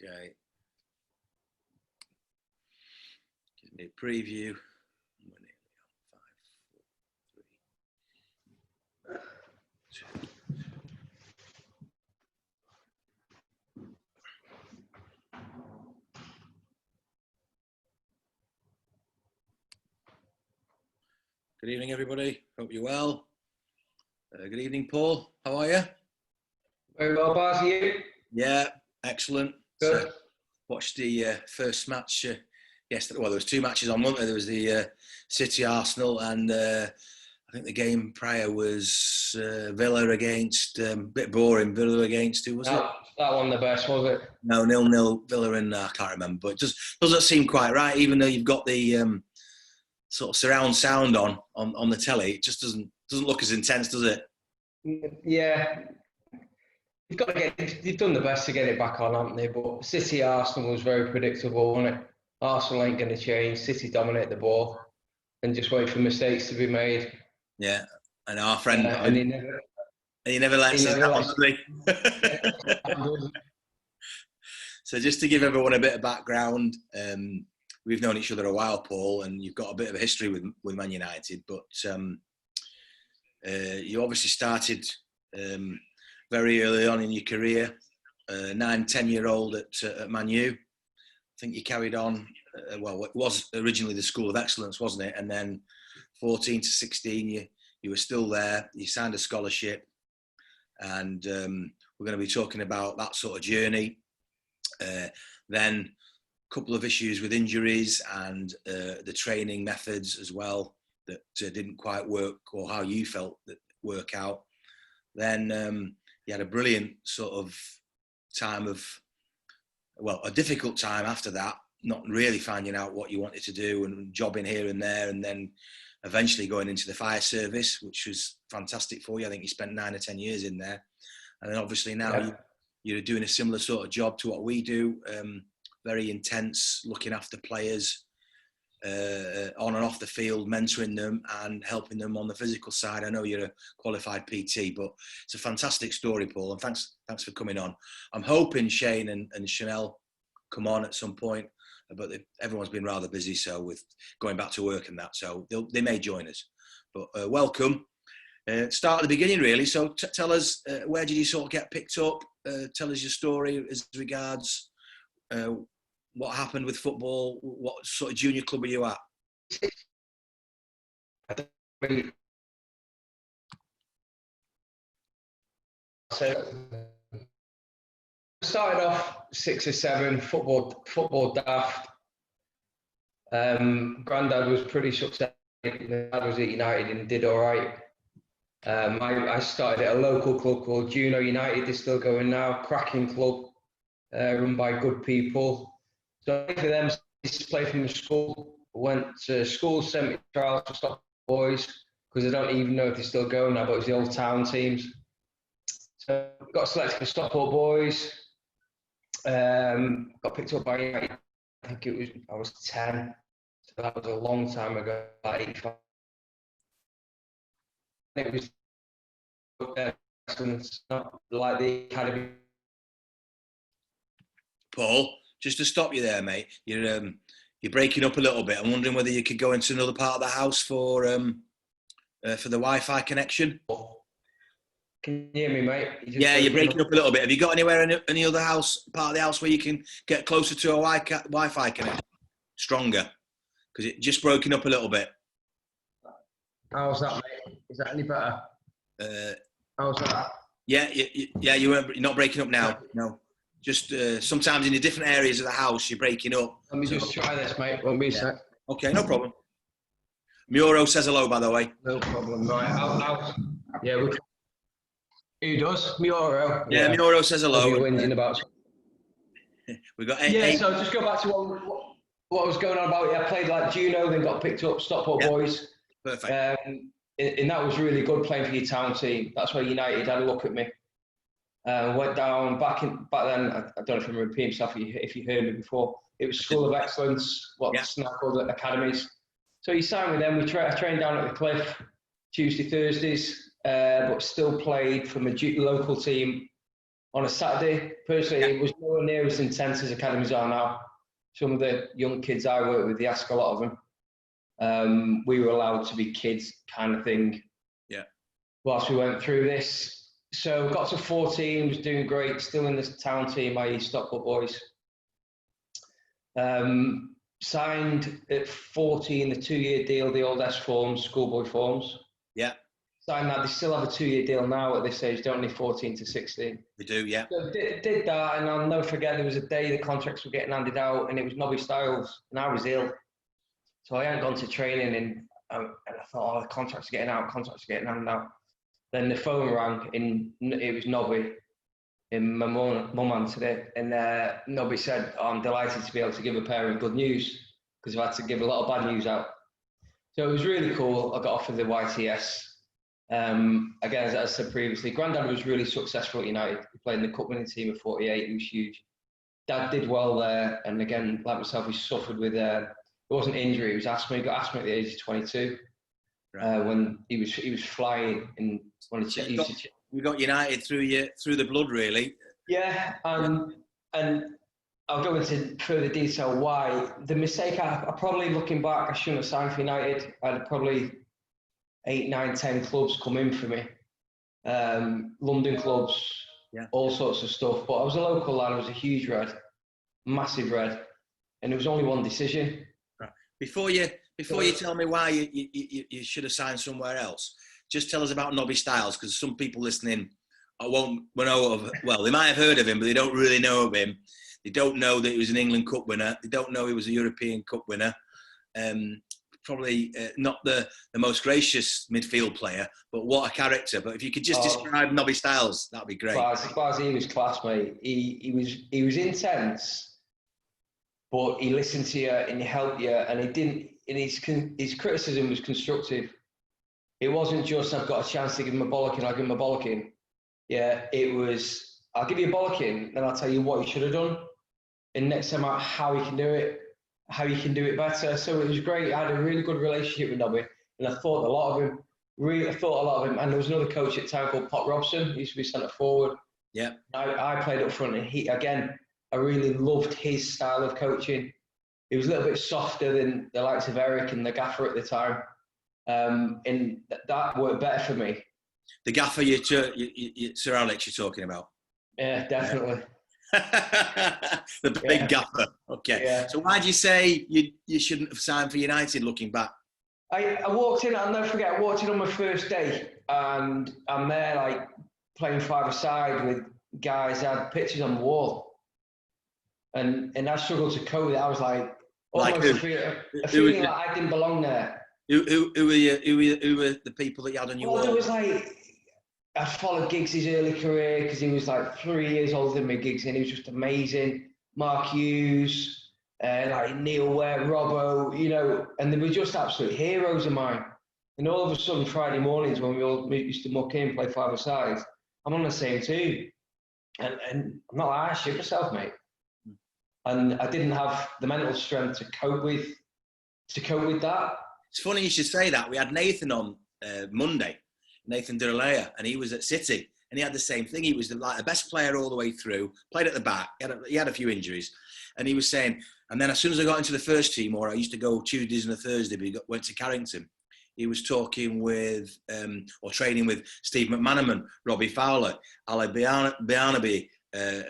Okay. Give me a preview. We're nearly on 5, 4, 3, 2. Good evening, everybody. Hope you're well. Good evening, Paul. How are you? Very well, Baz. You? Yeah, excellent. Good. So, watched the first match yesterday. Well, there was 2 matches on, wasn't there? There was the City Arsenal, and I think the game prior was Villa against. Bit boring. Villa against who was it? That one the best, was it? No, 0-0. Villa and I can't remember, but it just doesn't seem quite right. Even though you've got the sort of surround sound on the telly, it just doesn't look as intense, does it? Yeah. You've done the best to get it back on, haven't they? But City Arsenal was very predictable, wasn't it? Arsenal ain't going to change. City dominate the ball and just wait for mistakes to be made. Yeah, and our friend, And he never lets us down, does he? So just to give everyone a bit of background, we've known each other a while, Paul, and you've got a bit of a history with Man United, but you obviously started very early on in your career, 9-10-year-old at Man U. I think you carried on, well, it was originally the School of Excellence, wasn't it? And then 14 to 16, you were still there, you signed a scholarship, and we're going to be talking about that sort of journey. Then a couple of issues with injuries and the training methods as well that didn't quite work, or how you felt that work out. Then you had a brilliant sort of time of, well, a difficult time after that, not really finding out what you wanted to do and jobbing here and there, and then eventually going into the fire service, which was fantastic for you. I think you spent 9 or 10 years in there. And then obviously now you're doing a similar sort of job to what we do, very intense, looking after players on and off the field, mentoring them and helping them on the physical side. I know you're a qualified PT, but it's a fantastic story, Paul, and thanks for coming on. I'm hoping Shane and Chanel come on at some point, but everyone's been rather busy, so with going back to work and that, so they may join us. But welcome. Start at the beginning, really. So tell us, where did you sort of get picked up? Tell us your story as regards what happened with football. What sort of junior club were you at? So I started off 6 or 7, football daft. Granddad was pretty successful. Dad was at United and did all right. I started at a local club called Juno United. They're still going now. Cracking club, run by good people. So for them, to play from the school. Went to school, sent me trials to Stockport Boys, because I don't even know if they're still going now, but it was the old town teams. So got selected for Stockport Boys. Got picked up by United. I think I was 10. So that was a long time ago, like 85. It was not like the academy. Paul, just to stop you there, mate. You're breaking up a little bit. I'm wondering whether you could go into another part of the house for the Wi-Fi connection. Can you hear me, mate? Yeah, you're breaking up a little bit. Have you got anywhere in any other part of the house where you can get closer to a Wi-Fi connection? Stronger, because it just broken up a little bit. How's that, mate? Is that any better? How's that? Yeah, you're not breaking up now. No, just sometimes in the different areas of the house you're breaking up. Let me just try this, mate. Won't be a sec. Okay, no problem. Muro says hello, by the way. No problem. Right, yeah. Who does? Muro. Yeah, Muro says hello. You're whinging about. We got So just go back to what was going on about. Yeah, I played like Juno, then got picked up Stockport Boys. Perfect. And that was really good, playing for your town team. That's where United had a look at me. Went down back then. I don't know if I'm repeating myself if you heard me before. It was School of Excellence, what's now called academies. So you signed with them. I trained down at the Cliff Tuesday, Thursdays, but still played from a local team on a Saturday. Personally, it was nowhere near as intense as academies are now. Some of the young kids I work with, they ask a lot of them. We were allowed to be kids kind of thing. Yeah. Whilst we went through this. So got to 14, was doing great, still in this town team, i.e. Stockport Boys. Signed at 14, the 2-year deal, the old S forms, schoolboy forms. Yeah. Signed that. They still have a 2-year deal now at this age, don't they? 14 to 16. They do, yeah. So did that, and I'll never forget, there was a day the contracts were getting handed out, and it was Nobby Styles, and I was ill. So I hadn't gone to training, and I thought, oh, the contracts are getting handed out. Then the phone rang, and it was Nobby, and my mum answered it, and Nobby said, oh, I'm delighted to be able to give a parent good news, because I've had to give a lot of bad news out. So it was really cool. I got offered the YTS. Again, as I said previously, Grandad was really successful at United. He played in the cup winning team of 48. He was huge. Dad did well there, and again, like myself, he suffered with it wasn't injury, it was asthma. He got asthma at the age of 22. Right. When he was flying, and when we got United through the blood, really. Yeah, and I'll go into further detail why. The mistake, I probably looking back, I shouldn't have signed for United. I had probably 8, 9, 10 clubs come in for me. London clubs, all sorts of stuff. But I was a local lad, I was a huge red, massive red. And there was only one decision. Right. Before you tell me why you should have signed somewhere else, just tell us about Nobby Styles, because some people listening won't know of, well, they might have heard of him, but they don't really know of him. They don't know that he was an England Cup winner. They don't know he was a European Cup winner. Probably not the most gracious midfield player, but what a character. But if you could just describe Nobby Styles, that'd be great. As he was class, mate. He was intense, but he listened to you and he helped you, and he didn't. And his criticism was constructive. It wasn't just, I've got a chance to give him a bollocking, I'll give him a bollocking. Yeah, it was, I'll give you a bollocking, then I'll tell you what you should have done. And next time out, how you can do it, how you can do it better. So it was great. I had a really good relationship with Nobby, and I thought a lot of him. And there was another coach at the time called Pot Robson. He used to be centre forward. Yeah. I played up front, and I really loved his style of coaching. He was a little bit softer than the likes of Eric and the gaffer at the time. And that worked better for me. The gaffer, Sir Alex, you're talking about? Yeah, definitely. The big gaffer. Okay. Yeah. So why do you say you shouldn't have signed for United looking back? I walked in, I'll never forget, I walked in on my first day, and I'm there like playing five-a-side with guys that had pictures on the wall. And I struggled to cope with it. I was like, almost a feeling like I didn't belong there. Who were the people that you had on your wall? There was like, I followed Giggs' early career because he was like 3 years older than me, Giggs, and he was just amazing. Mark Hughes, like Neil Ware, Robbo, and they were just absolute heroes of mine. And all of a sudden, Friday mornings when we all used to muck in, play five-a-side, I'm on the same team. And I'm not like, I shit myself, mate. And I didn't have the mental strength to cope with that. It's funny you should say that. We had Nathan on Monday, Nathan Duralea, and he was at City, and he had the same thing. He was like the best player all the way through, played at the back. He had a few injuries, and he was saying, and then as soon as I got into the first team, or I used to go Tuesdays and a Thursday, but went to Carrington, he was talking with, or training with Steve McManaman, Robbie Fowler, Ali Barnaby,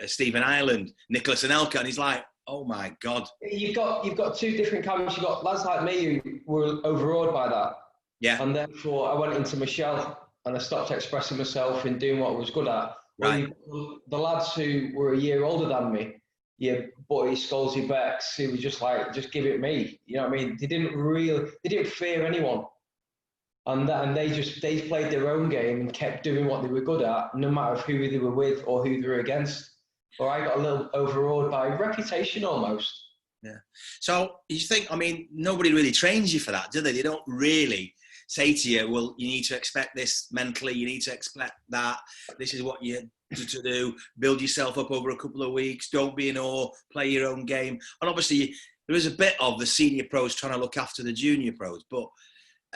Stephen Ireland, Nicholas Anelka, and he's like, oh my God. You've got two different camps. You've got lads like me who were overawed by that. Yeah. And therefore I went into my shell and I stopped expressing myself and doing what I was good at. Right. The lads who were a year older than me, Buddy, Scholesy, Becks, who were just like, just give it me. You know what I mean? They didn't fear anyone. And they played their own game and kept doing what they were good at, no matter who they were with or who they were against. Or I got a little overawed by reputation almost. Yeah. So you think, nobody really trains you for that, do they? They don't really say to you, well, you need to expect this mentally, you need to expect that, this is what you need to do, build yourself up over a couple of weeks, don't be in awe, play your own game. And obviously there is a bit of the senior pros trying to look after the junior pros, but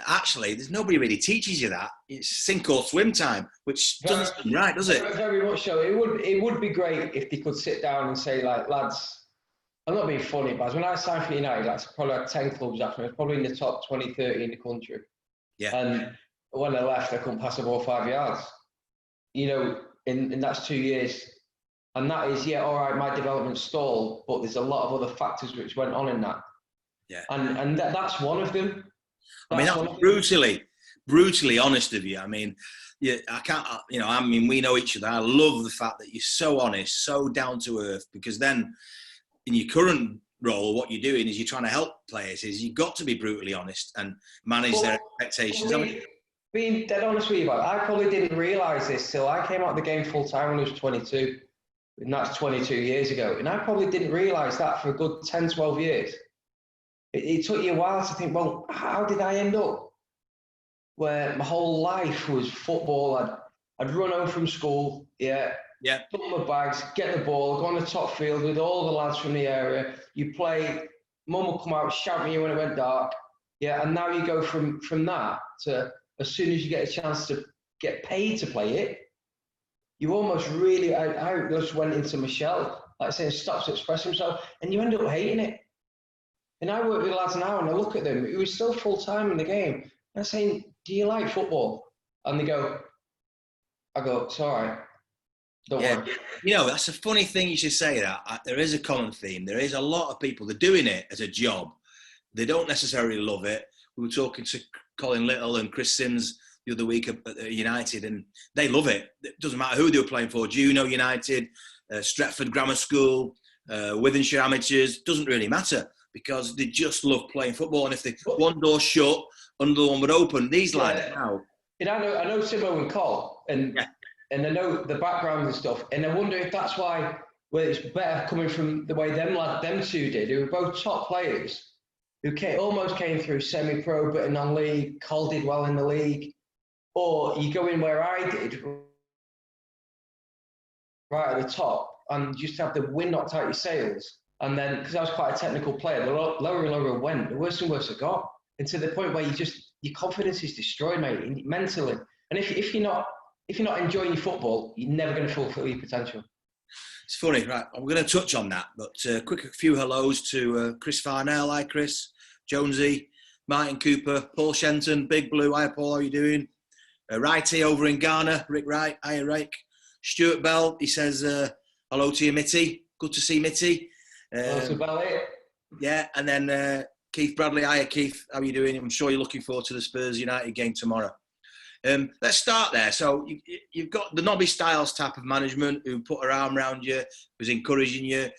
actually, there's nobody really teaches you that. It's sink or swim time, which doesn't seem right, does it? Very much so. It would be great if they could sit down and say, like, lads, I'm not being funny, but when I signed for United, like, probably had 10 clubs after me. I was probably in the top 20, 30 in the country. Yeah. And when I left, I couldn't pass the ball 5 yards. You know, and that's 2 years. And that is, yeah, all right, my development stalled, but there's a lot of other factors which went on in that. Yeah. And that's one of them. That's brutally honest of you. I mean, yeah, I can't, we know each other. I love the fact that you're so honest, so down to earth, because then in your current role, what you're doing is you're trying to help players, is you've got to be brutally honest and manage their expectations. Being dead honest with you, I probably didn't realise this till I came out of the game full time when I was 22. And that's 22 years ago. And I probably didn't realise that for a good 10, 12 years. It took you a while to think, well, how did I end up where my whole life was football? I'd run home from school, put my bags, get the ball, go on the top field with all the lads from the area. You play, mum will come out, shout at you when it went dark. Yeah, and now you go from that to as soon as you get a chance to get paid to play it, you almost really, I just went into my shell, like saying, stops to express himself, and you end up hating it. And I work with lads now, and I look at them who are still full time in the game, and I'm saying, do you like football? And I go, it's all right. Don't worry. You know, that's a funny thing you should say that. There is a common theme. There is a lot of people that are doing it as a job. They don't necessarily love it. We were talking to Colin Little and Chris Sims the other week at United, and they love it. It doesn't matter who they were playing for. Juno United, Stretford Grammar School, Withenshire Amateurs, doesn't really matter, because they just love playing football. And if they one door shut, another one would open. These lads now. And I know Simo and Col, and I know the background and stuff. And I wonder if that's why, it's better coming from the way them two did, who were both top players, who almost came through semi-pro but non-league. Col did well in the league. Or you go in where I did, right at the top, and just have the wind knocked out your sails. And then, because I was quite a technical player, the lower and lower it went, the worse and worse it got. And to the point where your confidence is destroyed, mate, mentally. And if you're not enjoying your football, you're never going to fulfill your potential. It's funny, right? I'm going to touch on that, but a few hellos to Chris Farnell. Hi, Chris. Jonesy, Martin Cooper, Paul Shenton, Big Blue. Hi, Paul. How are you doing? Righty over in Ghana. Rick Wright. Hi, Rick. Stuart Bell. He says hello to you, Mitty. Good to see Mitty. Hello to Belly. Yeah, and then Keith Bradley. Hiya, Keith. How are you doing? I'm sure you're looking forward to the Spurs United game tomorrow. Let's start there. So you've got the Nobby Styles type of management who put her arm around you, who's encouraging you.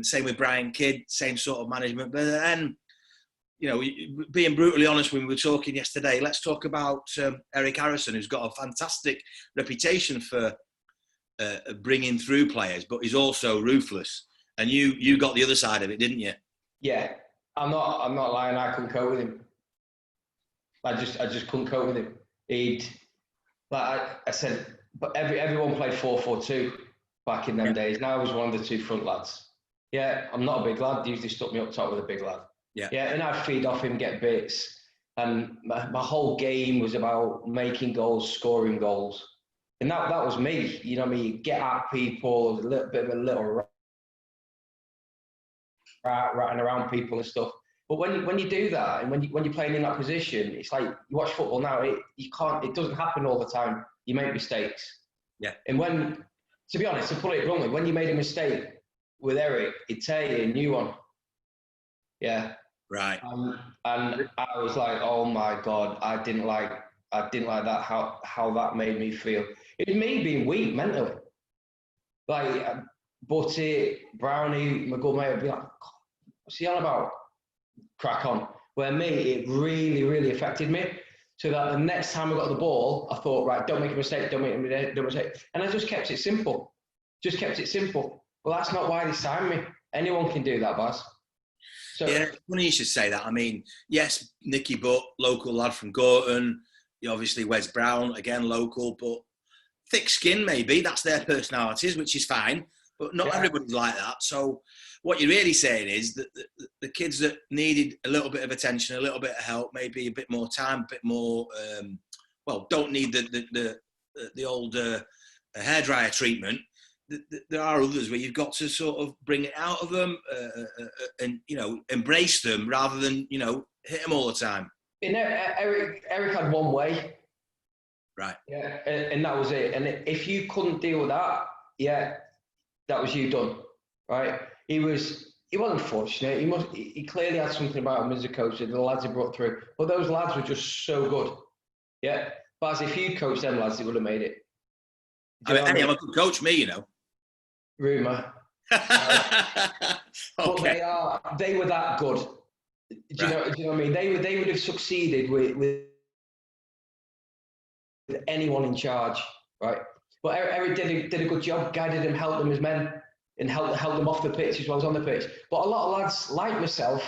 Same with Brian Kidd, same sort of management. But then, you know, being brutally honest, when we were talking yesterday, let's talk about Eric Harrison, who's got a fantastic reputation for bringing through players, but he's also ruthless. And you got the other side of it, didn't you? Yeah, I'm not lying. I couldn't cope with him. I just couldn't cope with him. I said, but everyone played 4-4-2 back in them days. Now I was one of the two front lads. Yeah, I'm not a big lad. They usually stuck me up top with a big lad. Yeah, and I'd feed off him, get bits. And my whole game was about making goals, scoring goals. And that was me. You know what I mean? Get at people, a little bit of a little ratting around people and stuff. But when you do that, and when you're playing in that position, it's like you watch football now. It doesn't happen all the time. You make mistakes. Yeah. And to be honest, to put it bluntly, when you made a mistake with Eric, he'd tell you a new one. Yeah. Right. And I was like, oh my God, I didn't like that. How that made me feel. It was me being weak mentally. Like Butty, Brownie, my good mate would be like, what's he on about? Crack on. Where me, it really, really affected me. So that the next time I got the ball, I thought, right, don't make a mistake, don't make a mistake. And I just kept it simple. Well, that's not why they signed me. Anyone can do that, Baz. So, yeah, funny you should say that. I mean, yes, Nicky Butt, local lad from Gorton. Obviously, Wes Brown, again, local, but thick skin, maybe. That's their personalities, which is fine. But not everybody's like that. So what you're really saying is that the kids that needed a little bit of attention, a little bit of help, maybe a bit more time, a bit more, don't need the old hairdryer treatment. There are others where you've got to sort of bring it out of them and, embrace them rather than, hit them all the time. Eric had one way. Right. Yeah, and that was it. And if you couldn't deal with that, that was you done. Right. He wasn't fortunate. He clearly had something about him as a coach that the lads he brought through. But those lads were just so good. Yeah. But as if you coached them lads, they would have made it. I'm a good coach, me, Rumour. Okay. But they were that good. Do you know what I mean? They would have succeeded with anyone in charge, right? But Eric did a good job, guided them, helped them as men, and helped them off the pitch as well as on the pitch. But a lot of lads, like myself,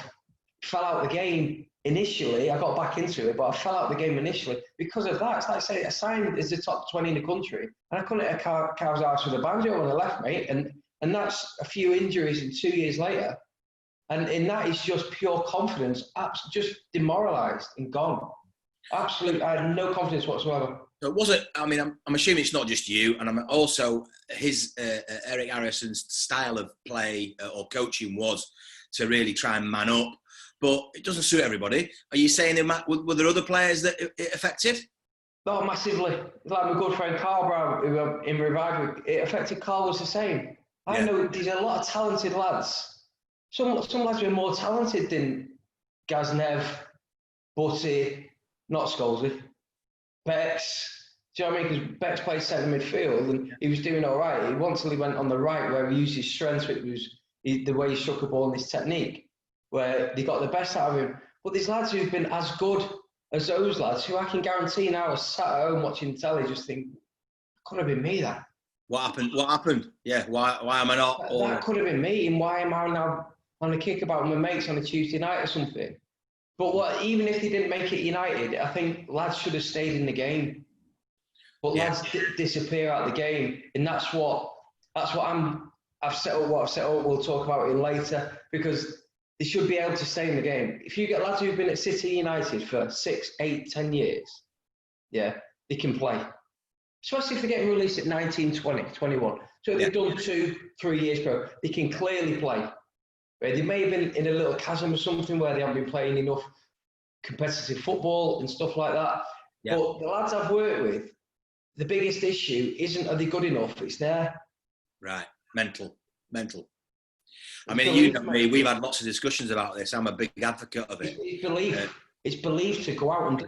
fell out of the game initially. I got back into it, but I fell out of the game initially because of that. It's like, say, I signed as the top 20 in the country, and I couldn't hit a cow's arse with a banjo when I left, mate. And that's a few injuries and 2 years later. And that is just pure confidence, just demoralised and gone. Absolutely, I had no confidence whatsoever. So it wasn't. I mean, I'm assuming it's not just you, and I'm also his Eric Harrison's style of play or coaching was to really try and man up, but it doesn't suit everybody. Are you saying were there other players that it affected? No, massively. Like my good friend Carl Brown, who in Revival, it affected Carl was the same. I know there's a lot of talented lads. Some lads were more talented than Gaznev, Butty, not Scholesy. Bex, do you know what I mean? Because Bex played centre midfield and he was doing all right. He once he went on the right where he used his strength, which was the way he struck a ball and his technique, where they got the best out of him. But these lads who've been as good as those lads, who I can guarantee now are sat at home watching telly, just think, could have been me that. What happened? Yeah, why am I not? That could have been me, and why am I now on a kickabout with my mates on a Tuesday night or something? But even if they didn't make it United, I think lads should have stayed in the game. But lads disappear out of the game, and that's what I've set up. What I've set up, we'll talk about it later, because they should be able to stay in the game. If you get lads who've been at City United for 6, 8, 10 years, they can play. Especially if they're getting released at 19, 20, 21. So if they've done 2, 3 years pro, they can clearly play. Right? They may have been in a little chasm or something where they haven't been playing enough competitive football and stuff like that. Yeah. But the lads I've worked with, the biggest issue isn't are they good enough, it's there. Right, mental. I mean, you know me, we've had lots of discussions about this. I'm a big advocate of it. It's belief. It's belief to go out and do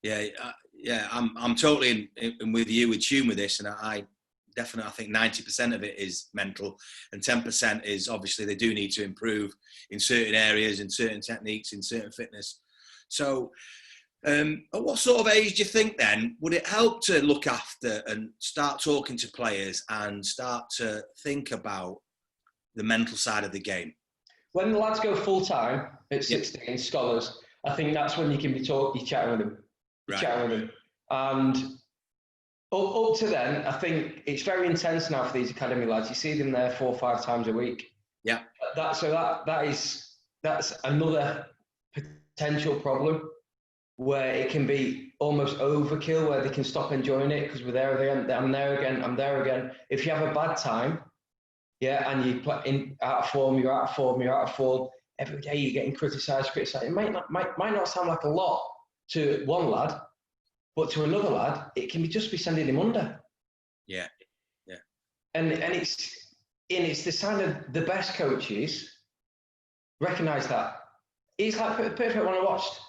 it. Yeah, I'm totally in with you, with tune with this, and I definitely, I think 90% of it is mental, and 10% is obviously they do need to improve in certain areas, in certain techniques, in certain fitness. So, at what sort of age do you think then would it help to look after and start talking to players and start to think about the mental side of the game? When the lads go full time at 16, scholars, I think that's when you can be chatting with them. Right. And up to then, I think it's very intense now for these academy lads. You see them there 4 or 5 times a week. Yeah. That's another potential problem where it can be almost overkill, where they can stop enjoying it because we're there again. I'm there again. If you have a bad time, and you play out of form, you're out of form. Every day you're getting criticised. It might not sound like a lot to one lad, but to another lad, it can just be sending him under. Yeah. And it's the sign of the best coaches recognise that. It's like perfect when I was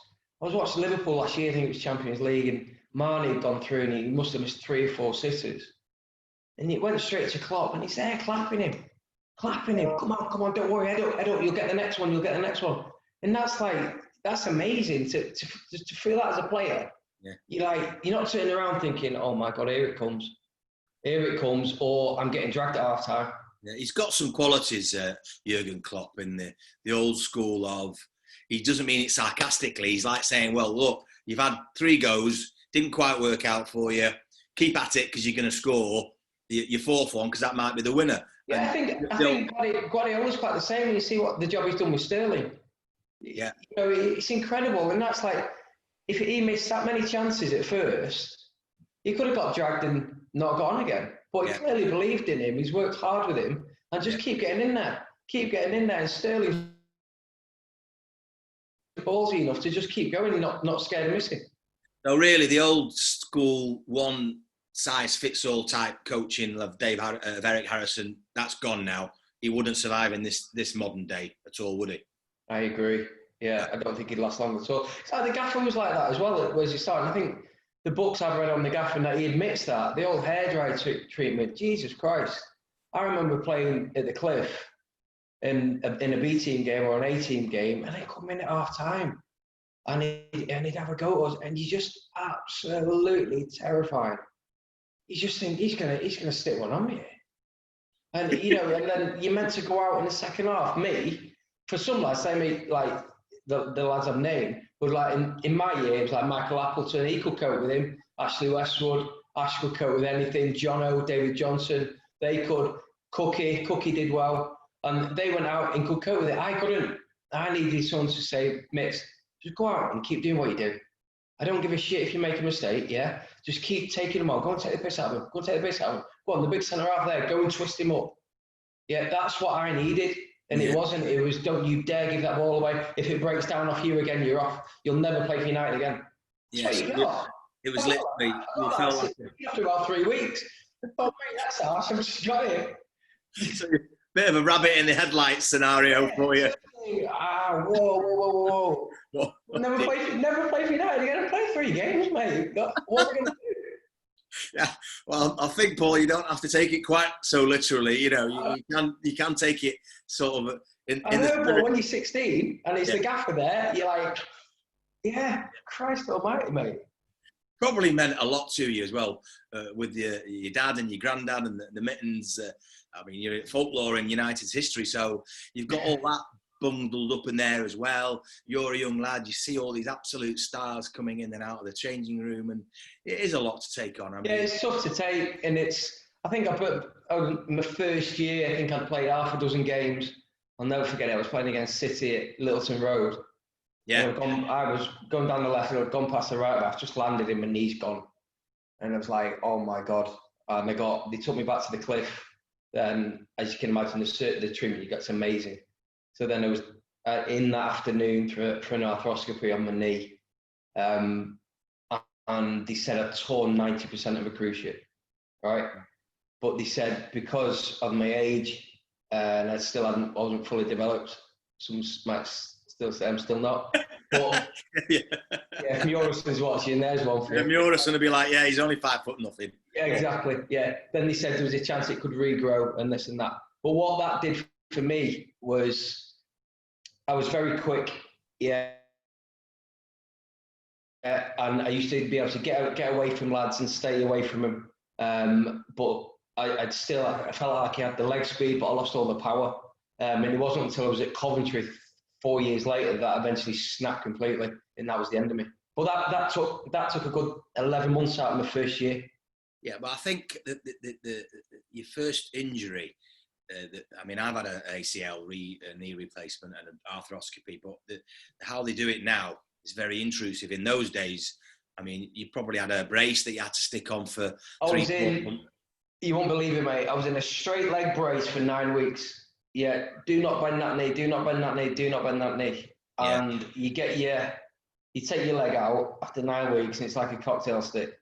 watching Liverpool last year. I think it was Champions League, and Marnie had gone through, and he must have missed 3 or 4 sitters. And it went straight to Klopp, and he's there clapping him. Come on, don't worry, head up, you'll get the next one. And that's amazing to feel that as a player. Yeah. You're not sitting around thinking, oh my God, here it comes, or I'm getting dragged at half time. Yeah, he's got some qualities, Jurgen Klopp, in the old school of, he doesn't mean it sarcastically. He's like saying, well, look, you've had 3 goes, didn't quite work out for you. Keep at it because you're going to score. your fourth one, because that might be the winner. Yeah, I think Guardiola's quite the same when you see what the job he's done with Sterling. Yeah. You know, it's incredible. And that's like, if he missed that many chances at first, he could have got dragged and not got on again. But he clearly believed in him. He's worked hard with him and just keep getting in there. Keep getting in there. And Sterling's ballsy enough to just keep going and not scared of missing. No, really, the old school one-size-fits-all type coaching of Eric Harrison, that's gone now. He wouldn't survive in this modern day at all, would he? I agree. Yeah, I don't think he'd last long at all. It's like the gaffer was like that as well. Where's he starting? I think the books I've read on the gaffer, that he admits that the old hairdryer treatment. Jesus Christ! I remember playing at the Cliff in a B team game or an A team game, and they come in at half time, and he'd have a go at us, and you're just absolutely terrified. You just think he's gonna stick one on me, and you know, and then you're meant to go out in the second half. Me, for some lads, like the lads I've named, but like in my year, it was like Michael Appleton. He could cope with him. Ashley Westwood, Ash could cope with anything. Jono, David Johnson, they could. Cookie did well, and they went out and could cope with it. I couldn't. I needed someone to say, Mitz, just go out and keep doing what you do. I don't give a shit if you make a mistake, yeah? Just keep taking them on. Go and take the piss out of him. Go and take the piss out of him. Go on, the big centre half there. Go and twist him up. Yeah, that's what I needed. And it wasn't. It was, don't you dare give that ball away. If it breaks down off you again, you're off. You'll never play for United again. Yes, it was literally. After about 3 weeks. Oh, mate, that's harsh. I'm just trying. So, bit of a rabbit in the headlights scenario for you. Whoa. Never play for United again. Play 3 games, mate. What are we going to do? Yeah, well, I think, Paul, you don't have to take it quite so literally. You know, you can take it sort of I know, but when you're 16 and it's the gaffer there, you're like, yeah, Christ almighty, mate. Probably meant a lot to you as well, with your dad and your granddad and the Mittens. I mean, you're folklore in United's history, so you've got all that bundled up in there as well. You're a young lad, you see all these absolute stars coming in and out of the changing room, and it is a lot to take on. I mean, yeah, it's tough to take, and I think my first year, I think I'd played half a dozen games. I'll never forget it. I was playing against City at Littleton Road. Yeah. I was going down the left, I'd gone past the right back, just landed him, my knee's gone. And I was like, oh my God. And they took me back to the Cliff. And as you can imagine, the treatment you got's amazing. So then it was in that afternoon for an arthroscopy on my knee. And they said I'd torn 90% of a cruciate, right? But they said because of my age, and I still wasn't fully developed, some might still say I'm still not. But yeah, if Murason's watching, there's one for you. Murason will be like, yeah, he's only 5 foot nothing. Yeah, exactly. Yeah. Then they said there was a chance it could regrow and this and that. But what that did for me was I was very quick. Yeah. And I used to be able to get away from lads and stay away from them. But I felt like I had the leg speed, but I lost all the power. And it wasn't until I was at Coventry 4 years later that I eventually snapped completely, and that was the end of me. But that took a good 11 months out of my first year. Yeah, but I think your first injury, I mean, I've had an ACL, a knee replacement and an arthroscopy, but how they do it now is very intrusive. In those days, I mean, you probably had a brace that you had to stick on for 3 months. You won't believe it, mate. I was in a straight leg brace for 9 weeks. Yeah, do not bend that knee, do not bend that knee, do not bend that knee. And you take your leg out after 9 weeks and it's like a cocktail stick.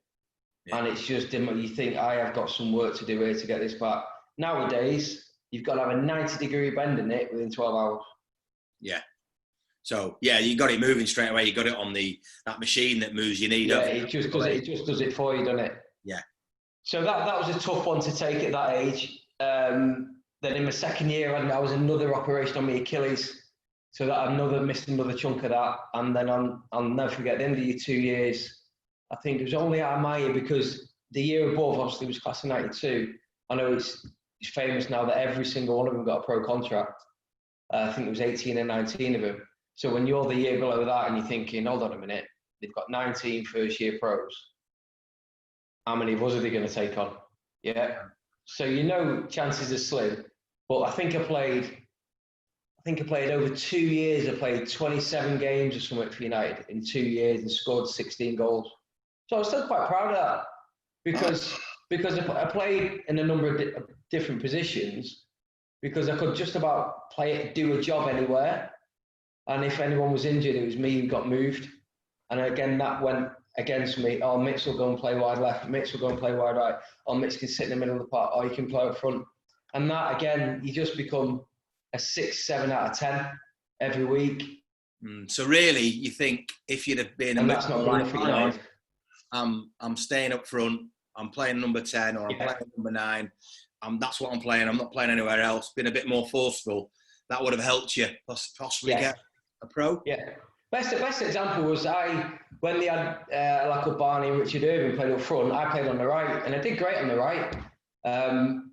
Yeah. And it's just, you think, I have got some work to do here to get this back. Nowadays, you've got to have a 90-degree bend in it within 12 hours. Yeah. So, yeah, you got it moving straight away. You got it on that machine that moves your knee. Yeah, it just does it for you, doesn't it? Yeah. So that was a tough one to take at that age. Then in my second year, I was another operation on my Achilles. So that I missed another chunk of that. And then I'll never forget, the end of the 2 years, I think it was only out of my year because the year above obviously was class of 92. I know it's famous now that every single one of them got a pro contract. I think it was 18 and 19 of them. So when you're the year below that and you're thinking, hold on a minute, they've got 19 first year pros. How many of us are they going to take on? Yeah. So chances are slim. But I think I played over 2 years. I played 27 games or something for United in 2 years and scored 16 goals. So I was still quite proud of that because I played in a number of different positions because I could just about do a job anywhere. And if anyone was injured, it was me who got moved. And again, that went against me. Oh, Mitch will go and play wide left. Mitch will go and play wide right. Oh, Mitch can sit in the middle of the park. Oh, you can play up front. And that, again, you just become a 6, 7 out of 10 every week. So really, you think if you'd have been and that's not good enough for United. I'm staying up front. I'm playing number 10 or I'm playing number 9. That's what I'm playing. I'm not playing anywhere else. Been a bit more forceful. That would have helped you possibly get a pro. Yeah. Best example was when they had Barney and Richard Irving played up front. I played on the right, and I did great on the right.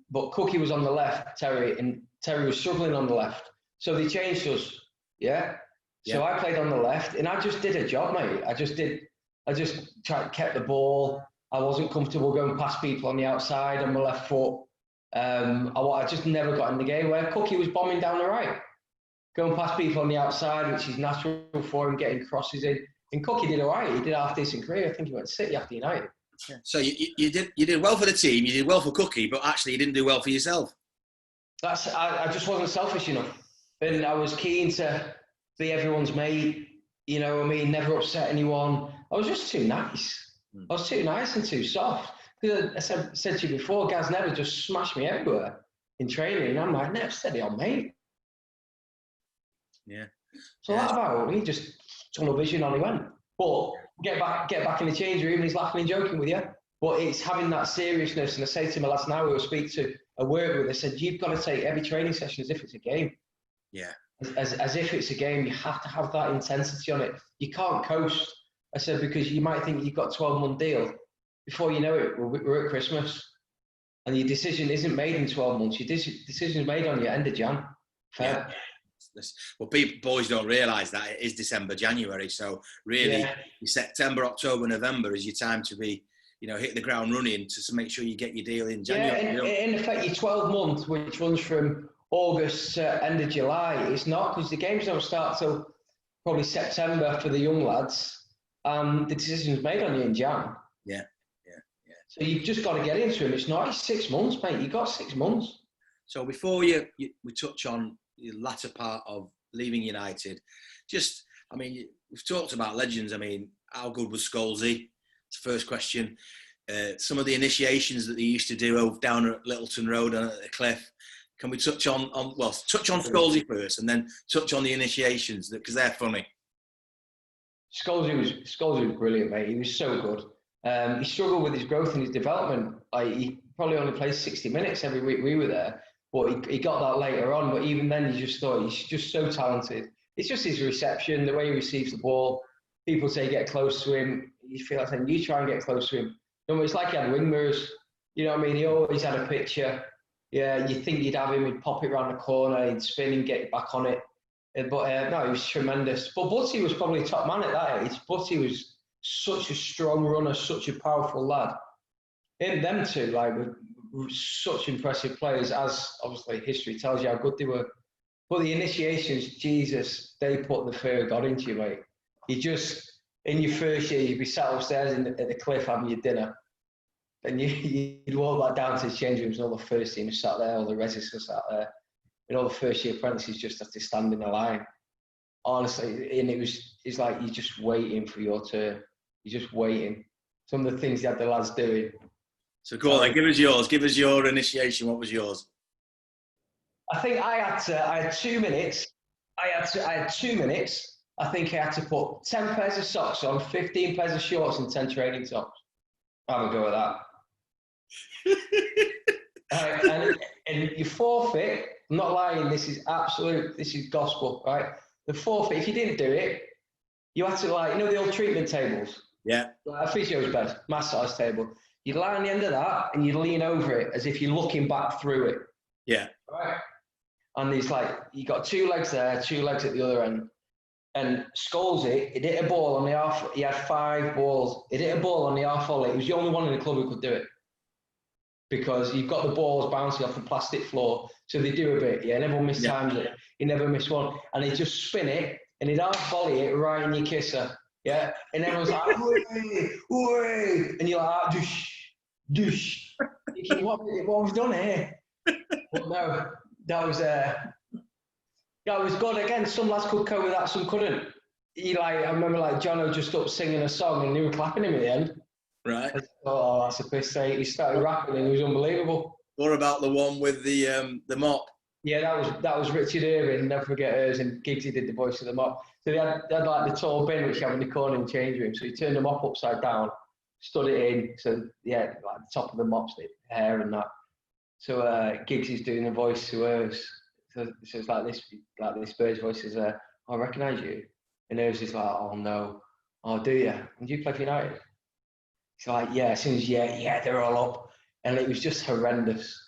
But Cookie was on the left, Terry, and Terry was struggling on the left. So they changed us. So I played on the left, and I just did a job, mate. I just kept the ball. I wasn't comfortable going past people on the outside on my left foot. I just never got in the game where Cookie was bombing down the right, going past people on the outside, which is natural for him, getting crosses in. And Cookie did all right. He did a half-decent career. I think he went to City after United. Yeah. So you did well for the team, you did well for Cookie, but actually you didn't do well for yourself. I just wasn't selfish enough. And I was keen to be everyone's mate, never upset anyone. I was just too nice. I was too nice and too soft. Because I said to you before, Gaz never just smashed me everywhere in training. And I'm like, never steady on, mate. Yeah. So that about it. He just tunnel vision on he went. But get back in the change room and he's laughing and joking with you. But it's having that seriousness. And I say to my lads now, we'll speak to a work with, I said, you've got to take every training session as if it's a game. Yeah. As if it's a game, you have to have that intensity on it. You can't coast. I said, because you might think you've got a 12-month deal. Before you know it, we're at Christmas. And your decision isn't made in 12 months. Your decision is made on your end of Jan. Yeah. Well, boys don't realise that it is December, January. So really, September, October, November is your time to be, hit the ground running to make sure you get your deal in January. Yeah, in effect, your 12 months, which runs from August to end of July, it's not, because the games don't start till probably September for the young lads. The decision's made on you in Jan. Yeah. So you've just got to get into him. It's not 6 months, mate. You've got 6 months. So before we touch on the latter part of leaving United, we've talked about legends. How good was Scholesy? It's the first question. Some of the initiations that they used to do down at Littleton Road and at the Cliff. Can we touch on Scholesy first and then touch on the initiations, because they're funny. Scholesy was brilliant, mate. He was so good. He struggled with his growth and his development. He probably only played 60 minutes every week we were there, but he got that later on. But even then, you just thought he's just so talented. It's just his reception, the way he receives the ball. People say get close to him. You feel like saying, you try and get close to him. It's like he had wing mirrors. You know what I mean? He always had a picture. Yeah, you think you'd have him, he'd pop it around the corner, he'd spin and get back on it. But no, he was tremendous. But Butty was probably top man at that age. Butty was such a strong runner, such a powerful lad. Them two, were such impressive players, as obviously history tells you how good they were. But the initiations, Jesus, they put the fear of God into you, mate. You just, in your first year, you'd be sat upstairs at the Cliff having your dinner. And you'd walk back down to the change rooms and all the first team sat there, all the residents were sat there. And all the first year apprentices just have to stand in the line. Honestly, and it's like you're just waiting for your turn. You're just waiting. Some of the things you had the lads doing. So go on then, give us yours. Give us your initiation. What was yours? I think I had 2 minutes. I had 2 minutes. I think I had to put 10 pairs of socks on, 15 pairs of shorts and 10 training tops. Have a go at that. And you forfeit. I'm not lying, this is gospel, right? The forfeit, if you didn't do it, you had to the old treatment tables? Yeah. Like a physio's bed, massage table. You'd lie on the end of that and you'd lean over it as if you're looking back through it. Yeah. Right? And there's you got 2 legs there, 2 legs at the other end. And Scholesy, he hit a ball on the half, he had 5 balls. He hit a ball on the half volley. He was the only one in the club who could do it. because you've got the balls bouncing off the plastic floor, so they do a bit, yeah, and everyone mistimes it. He never missed one, and he'd just spin it, and he'd half volley it right in your kisser, yeah, and everyone's like, way, way, and you're like, douche, douche. Thinking, what have we done here? But no, that was good. Again, some lads could cope with that, some couldn't. I remember like Jono just up singing a song and they were clapping him at the end. Right. I thought, oh, that's a piss take. He started rapping and it was unbelievable. What about the one with the mop? Yeah, that was Richard Irving, never forget hers, and Giggsy did the voice of the mop. So they had like the tall bin which you have in the corner in the change room. So he turned the mop upside down, stood it in. So yeah, like the top of the mop's the hair and that. So Giggsy's doing the voice to hers. So it's like this bird's voice is, I recognise you. And hers is like, oh no, oh do you? And do you play for United? It's like, yeah, as soon as they're all up. And it was just horrendous.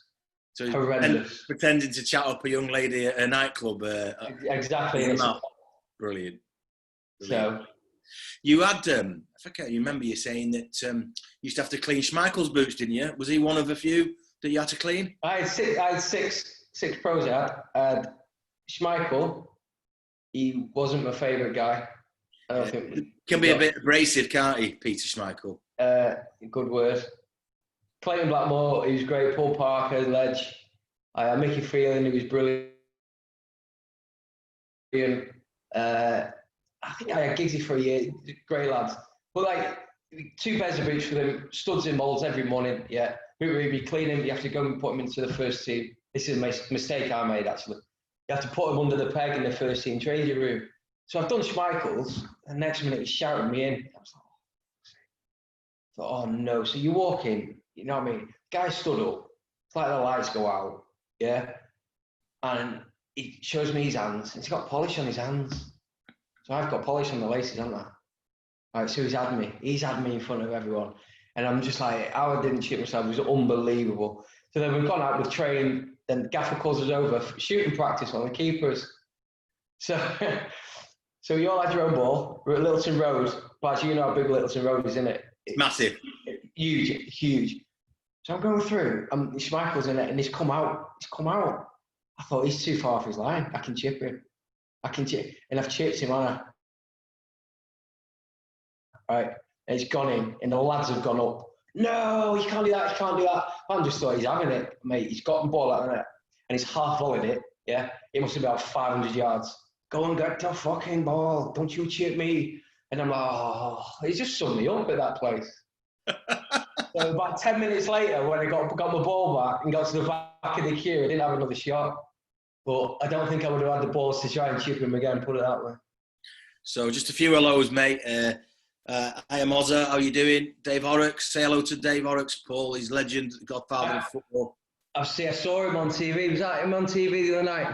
So horrendous. Pretending to chat up a young lady at a nightclub. Exactly. Brilliant. So you had, I forget, you remember you saying that you used to have to clean Schmeichel's boots, didn't you? Was he one of a few that you had to clean? I had six pros out. Schmeichel, he wasn't my favourite guy. I don't think. Can be a bit abrasive, can't he, Peter Schmeichel? Good word. Clayton Blackmore, he was great. Paul Parker, Ledge. Mickey Freeland, he was brilliant. I think I had Giggsy for a year. Great lads. But like 2 pairs of boots for them, studs in molds every morning. Yeah, we'd be cleaning. You have to go and put them into the first team. This is a mistake I made actually. You have to put them under the peg in the first team changing room. So I've done Schmeichel's, and next minute he's shouting me in. I was like, oh no. So you walk in, you know what I mean? Guy stood up. It's like the lights go out, yeah? And he shows me his hands. He's got polish on his hands. So I've got polish on the laces, haven't I? Right, so he's had me. He's had me in front of everyone. And I'm just like, how I didn't shit myself was unbelievable. So then we've gone out with training, then Gaffer calls us over for shooting practice on the keepers. So you all had your own ball. We're at Littleton Road. But you know how big Littleton Road is, isn't it? Massive. Huge. So I'm going through, Schmeichel's in it, and he's come out. I thought, he's too far off his line. I can chip him. And I've chipped him, haven't I? Right, and he's gone in, and the lads have gone up. No, you can't do that. Man just thought he's having it, mate. He's got the ball out of it, and he's half volleyed it, yeah? It must have been about 500 yards. Go and get the fucking ball. Don't you chip me. And I'm like, oh, he's just summed me up at that place. So about 10 minutes later, when I got my ball back and got to the back of the queue, I didn't have another shot. But I don't think I would have had the balls to try and chip him again, put it that way. So just a few hellos, mate. I am Ozza. How you doing? Dave Horrocks. Say hello to Dave Horrocks, Paul. He's legend, godfather of football. I saw him on TV. Was that him on TV the other night?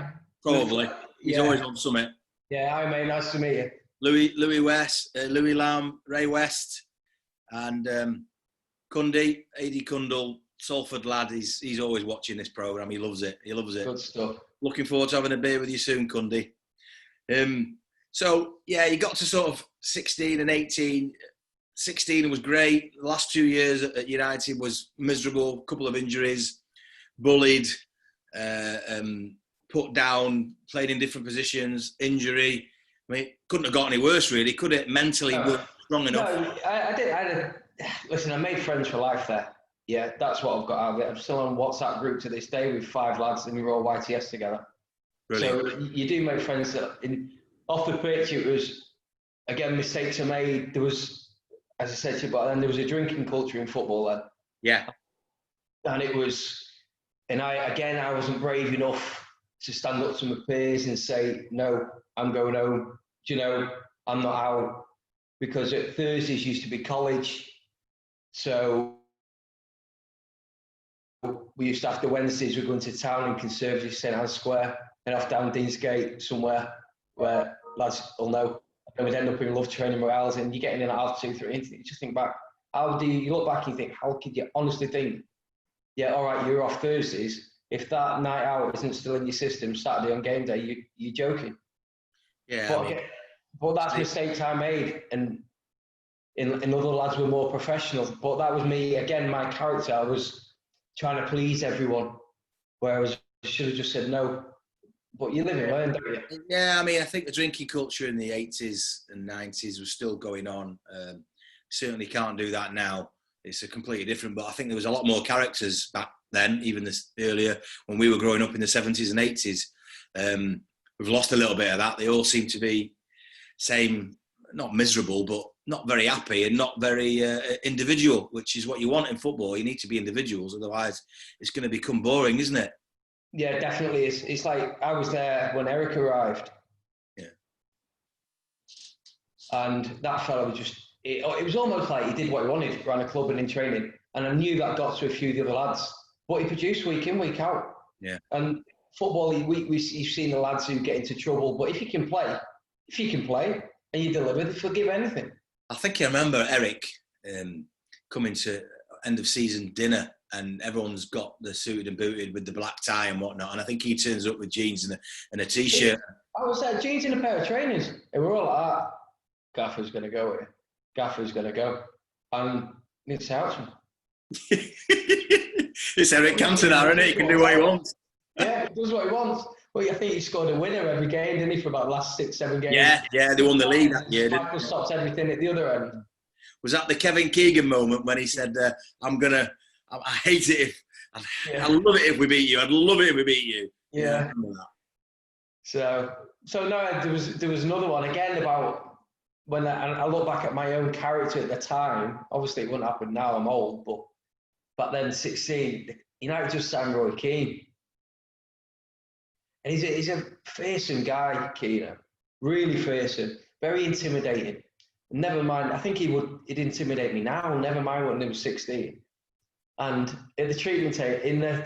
Probably. He's always on summit. Yeah, hi mate. Nice to meet you. Louis West, Louis Lamb, Ray West, and Cundy, AD Cundle, Salford lad. He's always watching this programme. He loves it. Good stuff. Looking forward to having a beer with you soon, Cundy. So, yeah, you got to sort of 16 and 18. 16 was great. The last 2 years at United was miserable. A couple of injuries, bullied, put down, played in different positions, injury. I mean, it couldn't have got any worse, really, could it? Mentally, weren't strong enough. No, listen, I made friends for life there. Yeah, that's what I've got out of it. I'm still on WhatsApp group to this day with 5 lads, and we were all YTS together. Brilliant. So you do make friends. Off the pitch, it was, again, mistakes are made. There was, as I said to you, but then there was a drinking culture in football then. Yeah. And it was, and I wasn't brave enough to stand up to my peers and say, no, I'm going home. Do you know, I'm not out. Because at Thursdays used to be college. So we used to, after Wednesdays, we're going to town in Conservative St Anne's Square and off down Deansgate somewhere where lads will know. And we'd end up in love training morales, and you're getting in at half 2, 3, and you just think back, you look back and you think, how could you honestly think, yeah, all right, you're off Thursdays. If that night out isn't still in your system, Saturday on game day, you're joking. Yeah. But that's mistakes I made, and in other lads were more professional. But that was me, again, my character. I was trying to please everyone, whereas I should have just said no. But you live and learn, don't you? Yeah, I mean, I think the drinking culture in the 80s and 90s was still going on. Certainly can't do that now. It's a completely different, but I think there was a lot more characters back then, even this earlier when we were growing up in the 70s and 80s. We've lost a little bit of that. They all seem to be same, not miserable, but not very happy and not very individual, which is what you want in football. You need to be individuals, otherwise it's going to become boring, isn't it? Yeah, definitely. It's like I was there when Eric arrived. Yeah. And that fella was just, it was almost like he did what he wanted, ran a club and in training. And I knew that got to a few of the other lads. But he produced week in, week out. Yeah. And football, you've seen the lads who get into trouble. But if you can play and you deliver, they forgive anything. I think I remember Eric coming to end of season dinner and everyone's got the suited and booted with the black tie and whatnot. And I think he turns up with jeans and a t-shirt. I was there, jeans and a pair of trainers. And we're all like, Gaffer's going to go here. Gaffer's going to go. And it's out. It's Eric Cantona, isn't it? He can do what he wants. Yeah, he does what he wants. Well, I think he scored a winner every game, didn't he, for about the last 6-7 games? Yeah, they won the league that year. Michael stops everything at the other end. Was that the Kevin Keegan moment when he said, I hate it if, I love it if we beat you. I'd love it if we beat you. Yeah. So no, there was another one again about when I look back at my own character at the time. Obviously, it wouldn't happen now. I'm old, but back then, 16, United just signed Roy Keane, and he's a fearsome guy, Keane, really fearsome, very intimidating. Never mind, I think he'd intimidate me now. Never mind when he was 16. And at in the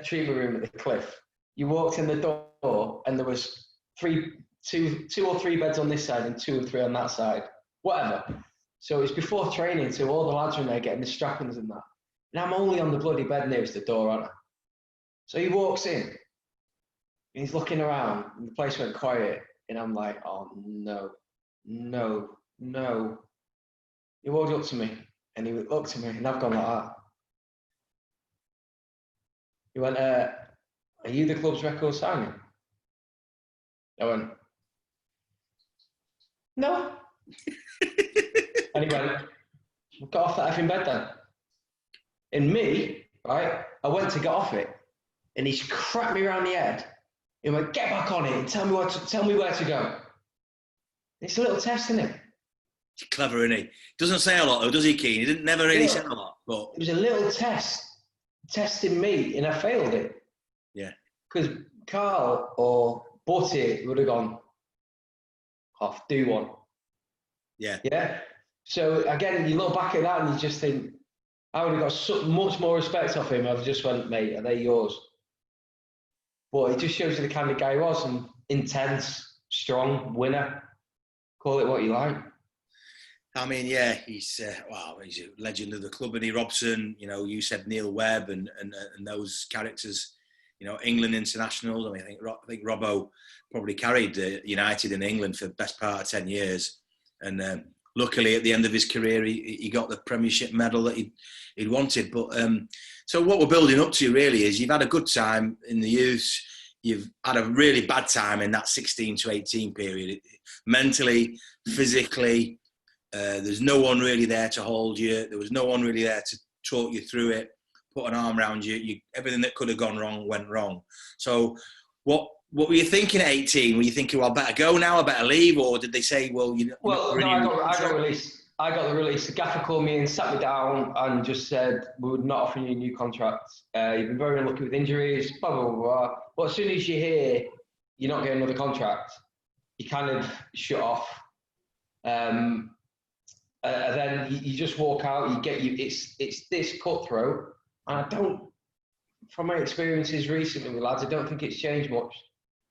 treatment room at the Cliff, you walked in the door and there was two or three beds on this side and 2 or 3 on that side, whatever. So it's before training, so all the lads are in there getting the strappings and that. And I'm only on the bloody bed nearest the door, aren't I? So he walks in and he's looking around and the place went quiet. And I'm like, oh no. He walked up to me and he looked at me and I've gone like that. He went, are you the club's record signing? I went, no. And he went, got off that effing bed then. And me, right, I went to get off it and he's cracked me around the head. He went, get back on it and tell me where to go. It's a little test, isn't it? He's clever, isn't he? Doesn't say a lot though, does he, Keane? He didn't never really say a lot. But it was a little test, testing me, and I failed it. Yeah. Because Carl or Butty would have gone, off, do one. Yeah. Yeah. So again, you look back at that and you just think, I would have got so much more respect off him. I've just went, mate, are they yours? But it just shows you the kind of guy he was, and intense, strong, winner. Call it what you like. I mean, yeah, he's a legend of the club, and Robson. You know, you said Neil Webb and those characters. You know, England internationals. I mean, I think Robbo probably carried United in England for the best part of 10 years, and luckily at the end of his career, he got the Premiership medal that he'd wanted. But so what we're building up to really is you've had a good time in the youth. You've had a really bad time in that 16 to 18 period, mentally, physically. There's no one really there to hold you. There was no one really there to talk you through it, put an arm around you. Everything that could have gone wrong went wrong. So what were you thinking at 18? Were you thinking, well, I better go now, I better leave? Or did they say, well, I got released. I got the release. The gaffer called me and sat me down and just said, we would not offer you a new contract. You've been very unlucky with injuries, blah, blah, blah, blah. But as soon as you hear you're not getting another contract, you kind of shut off. And then you just walk out, it's this cutthroat. And I don't, from my experiences recently with lads, I don't think it's changed much.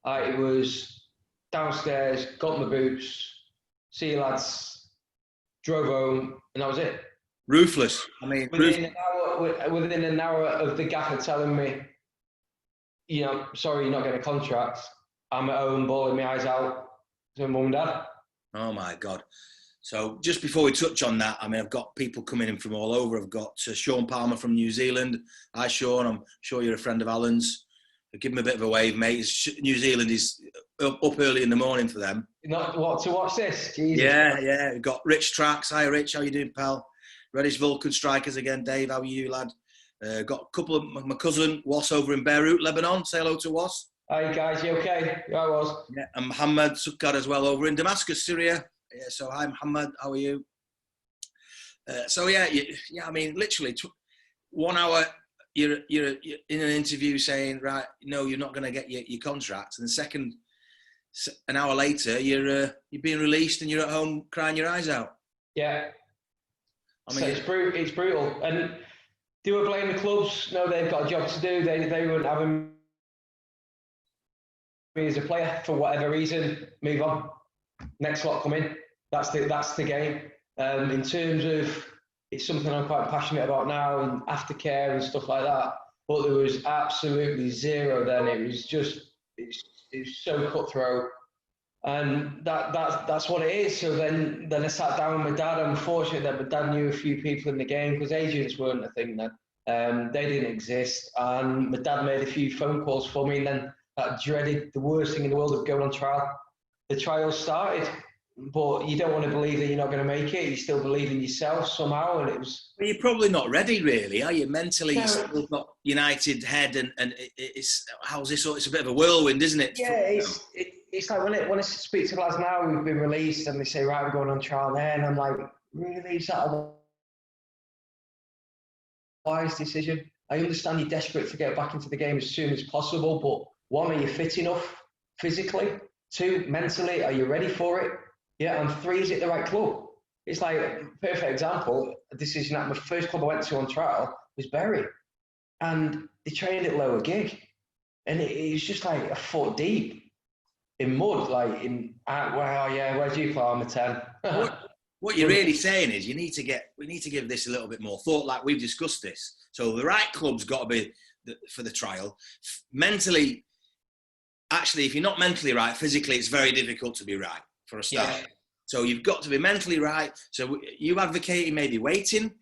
It was downstairs, got my boots, see you lads, drove home, and that was it. Ruthless. I mean, within an hour of the gaffer telling me, you know, sorry, you're not getting a contract. I'm at home, bawling my eyes out to mum and dad. Oh my God. So just before we touch on that, I mean, I've got people coming in from all over. I've got Sean Palmer from New Zealand. Hi, Sean. I'm sure you're a friend of Alan's. Give him a bit of a wave, mate. New Zealand is up early in the morning for them. Not what to watch this? Jesus. Yeah. We've got Rich Tracks. Hi, Rich. How you doing, pal? Reddish Vulcan Strikers again. Dave, how are you, lad? Got a couple of my cousin Was over in Beirut, Lebanon. Say hello to Was. Hi guys, you okay? Yeah, I was. Yeah, and Mohammed Sukkar as well over in Damascus, Syria. Yeah, so hi, Mohammed. How are you? I mean, literally 1 hour. You're in an interview saying, right, no, you're not going to get your contract, and an hour later, you're being released and you're at home crying your eyes out. Yeah. I mean, so it's brutal. And do I blame the clubs? No, they've got a job to do. They wouldn't have me as a player for whatever reason. Move on. Next lot come in. That's the game. In terms of, it's something I'm quite passionate about now, and aftercare and stuff like that. But there was absolutely zero then. It was just, it's so cutthroat. And that's what it is. So then I sat down with my dad. I'm fortunate that my dad knew a few people in the game, because agents weren't a thing then. They didn't exist. And my dad made a few phone calls for me, and then that dreaded, the worst thing in the world of going on trial. The trial started, but you don't want to believe that you're not going to make it. You still believe in yourself somehow, and it was. Well, you're probably not ready, really, are you? Mentally, No. you're still not United head, and it's how's this? It's a bit of a whirlwind, isn't it? Yeah, it's like when I speak to lads now who've been released and they say, right, I'm going on trial there, and I'm like, really? Is that a wise decision? I understand you're desperate to get back into the game as soon as possible, but one, are you fit enough physically? Two, mentally, are you ready for it? Yeah, and three, is it the right club? It's like, perfect example, a decision that my first club I went to on trial was Bury, and they trained at lower gig, and it was just like a foot deep in mud, like where do you play? I'm a 10. What you're really saying is we need to give this a little bit more thought, like we've discussed this. So the right club's got to be for the trial. Mentally, actually, if you're not mentally right, physically, it's very difficult to be right for a start. Yeah. So you've got to be mentally right. So you advocating maybe waiting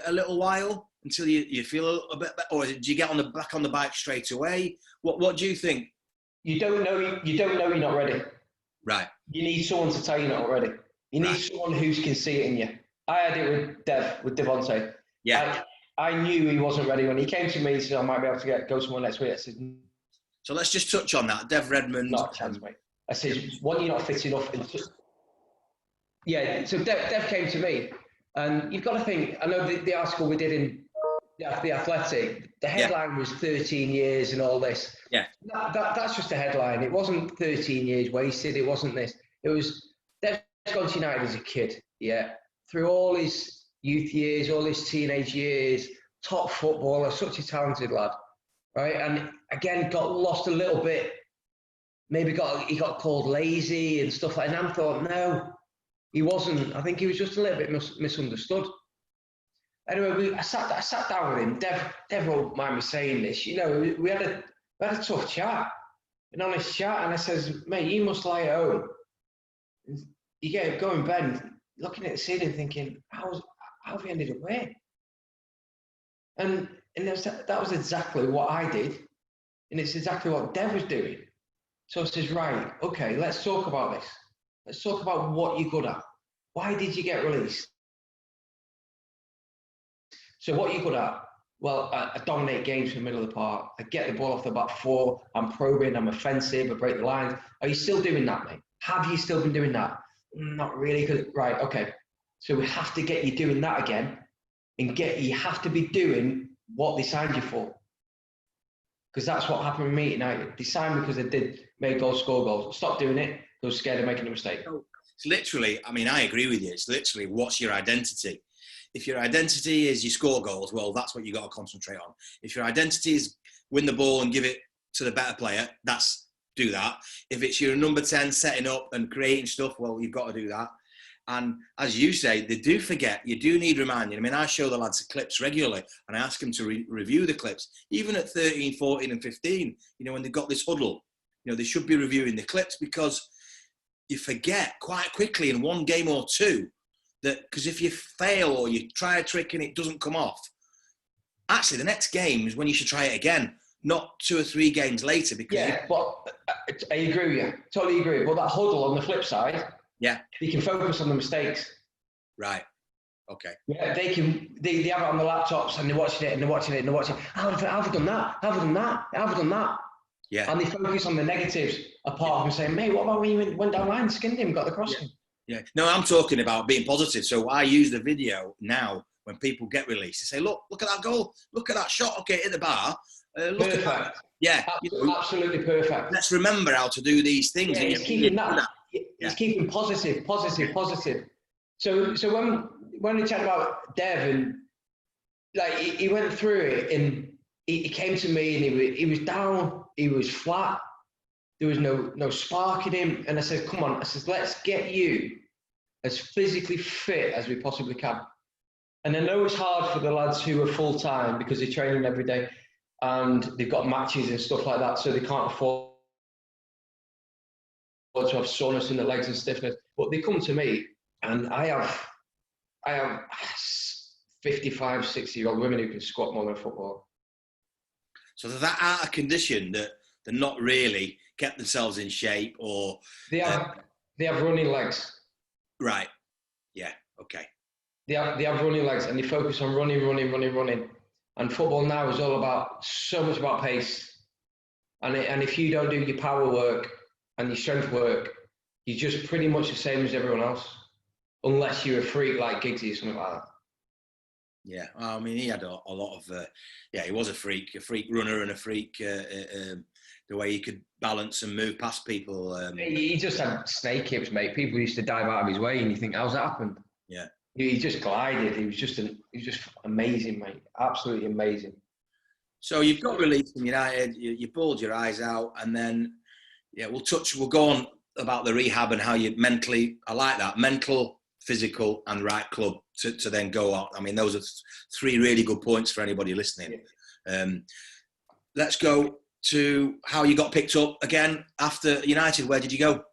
a little while until you feel a bit better, or do you get back on the bike straight away? What do you think? You don't know you're not ready. Right. You need someone to tell you you're not ready. You need someone who can see it in you. I had it with Devontae. Yeah. I knew he wasn't ready when he came to me. He said, I might be able to go somewhere next week. I said, so let's just touch on that. Dev Redmond. Not a chance, mate. I said, one, you're not fit enough. Yeah, so Dev came to me, and you've got to think, I know the article we did in The Athletic, the headline was 13 years and all this. Yeah. That's just a headline. It wasn't 13 years wasted. It wasn't this. It was, Dev's gone to United as a kid, yeah. Through all his youth years, all his teenage years, top footballer, such a talented lad, right? And again, got lost a little bit. Maybe he got called lazy and stuff like that. And I thought, no, he wasn't. I think he was just a little bit misunderstood. Anyway, I sat down with him. Dev won't mind me saying this. You know, we had a tough chat, an honest chat. And I says, mate, you must lie at home. And you get going bed, looking at the ceiling, thinking, how have you ended up here? And that was exactly what I did, and it's exactly what Dev was doing. So I says, right, okay, let's talk about this. Let's talk about what you're good at. Why did you get released? So what you're good at? Well, I dominate games from the middle of the park. I get the ball off the back four. I'm probing. I'm offensive. I break the lines. Are you still doing that, mate? Have you still been doing that? Not really. Right, okay. So we have to get you doing that again, and you have to be doing what they signed you for. Because that's what happened with me tonight. They signed me because they made goals, score goals. Stop doing it. They were scared of making a mistake. It's literally, I mean, I agree with you. It's literally, what's your identity? If your identity is you score goals, well, that's what you got to concentrate on. If your identity is win the ball and give it to the better player, do that. If it's your number 10 setting up and creating stuff, well, you've got to do that. And as you say, they do forget. You do need reminding. I mean, I show the lads the clips regularly, and I ask them to review the clips, even at 13, 14 and 15, you know, when they've got this huddle. You know, they should be reviewing the clips, because you forget quite quickly in one game or two that, because if you fail or you try a trick and it doesn't come off, actually the next game is when you should try it again, not 2 or 3 games later. Because but I agree with you. Totally agree. But that huddle on the flip side, you can focus on the mistakes. Right. Okay. Yeah, they have it on the laptops and they're watching it and they're watching it and they're watching. How have I done that? How have I done that? How have I done that? Yeah. And they focus on the negatives apart from saying, mate, what about when you went down line, skinned him, got the crossing? Yeah. No, I'm talking about being positive. So I use the video now when people get released to say, look at that goal. Look at that shot. Okay, hit the bar. Look Perfect. at that. Yeah. Absolutely perfect. Let's remember how to do these things. Yeah, he's keeping that. He's keeping positive. So when we chat about Dev, and like he went through it, and he came to me and he was down, he was flat, there was no spark in him, and I said, come on, I said, let's get you as physically fit as we possibly can. And I know it's hard for the lads who are full time because they're training every day and they've got matches and stuff like that, so they can't afford to have soreness in the legs and stiffness. But they come to me, and I have 55, 60-year-old women who can squat more than a footballer. So that out of condition, that they're not really kept themselves in shape, or they have running legs. Right. Yeah. Okay. They have running legs, and they focus on running. And football now is all about so much about pace. And if you don't do your power work and your strength work, you're just pretty much the same as everyone else, unless you're a freak like Giggsy or something like that. Yeah, I mean, he had a lot of, he was a freak runner and a freak, the way he could balance and move past people. He just had snake hips, mate. People used to dive out of his way, and you think, how's that happened? Yeah. He just glided. He was just amazing, mate. Absolutely amazing. So you've got released from United, you bawled your eyes out, and then, we'll go on about the rehab and how you mentally, I like that, mental, physical and right club to then go out. I mean, those are 3 really good points for anybody listening. Let's go to how you got picked up again after United. Where did you go?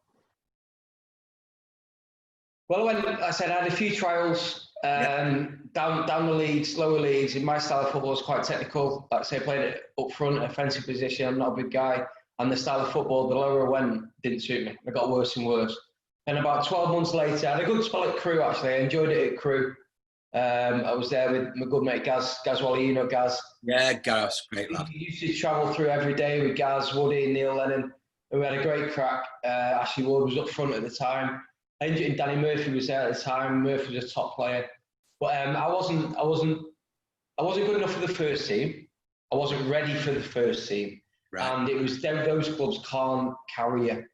Well, when I said I had a few trials down the leagues, lower leagues. In my style of football, is quite technical. Like I say, I played it up front, offensive position. I'm not a big guy, and the style of football, the lower I went, didn't suit me. It got worse and worse. And about 12 months later, I had a good spell at Crewe. Actually, I enjoyed it at Crewe. I was there with my good mate Gaz Wally. You know Gaz? Yeah, Gaz, great lad. We used to travel through every day with Gaz, Woody, Neil Lennon. And we had a great crack. Ashley Ward was up front at the time. And Danny Murphy was there at the time. Murphy was a top player, but I wasn't good enough for the first team. I wasn't ready for the first team, right. And it was those clubs can't carry you.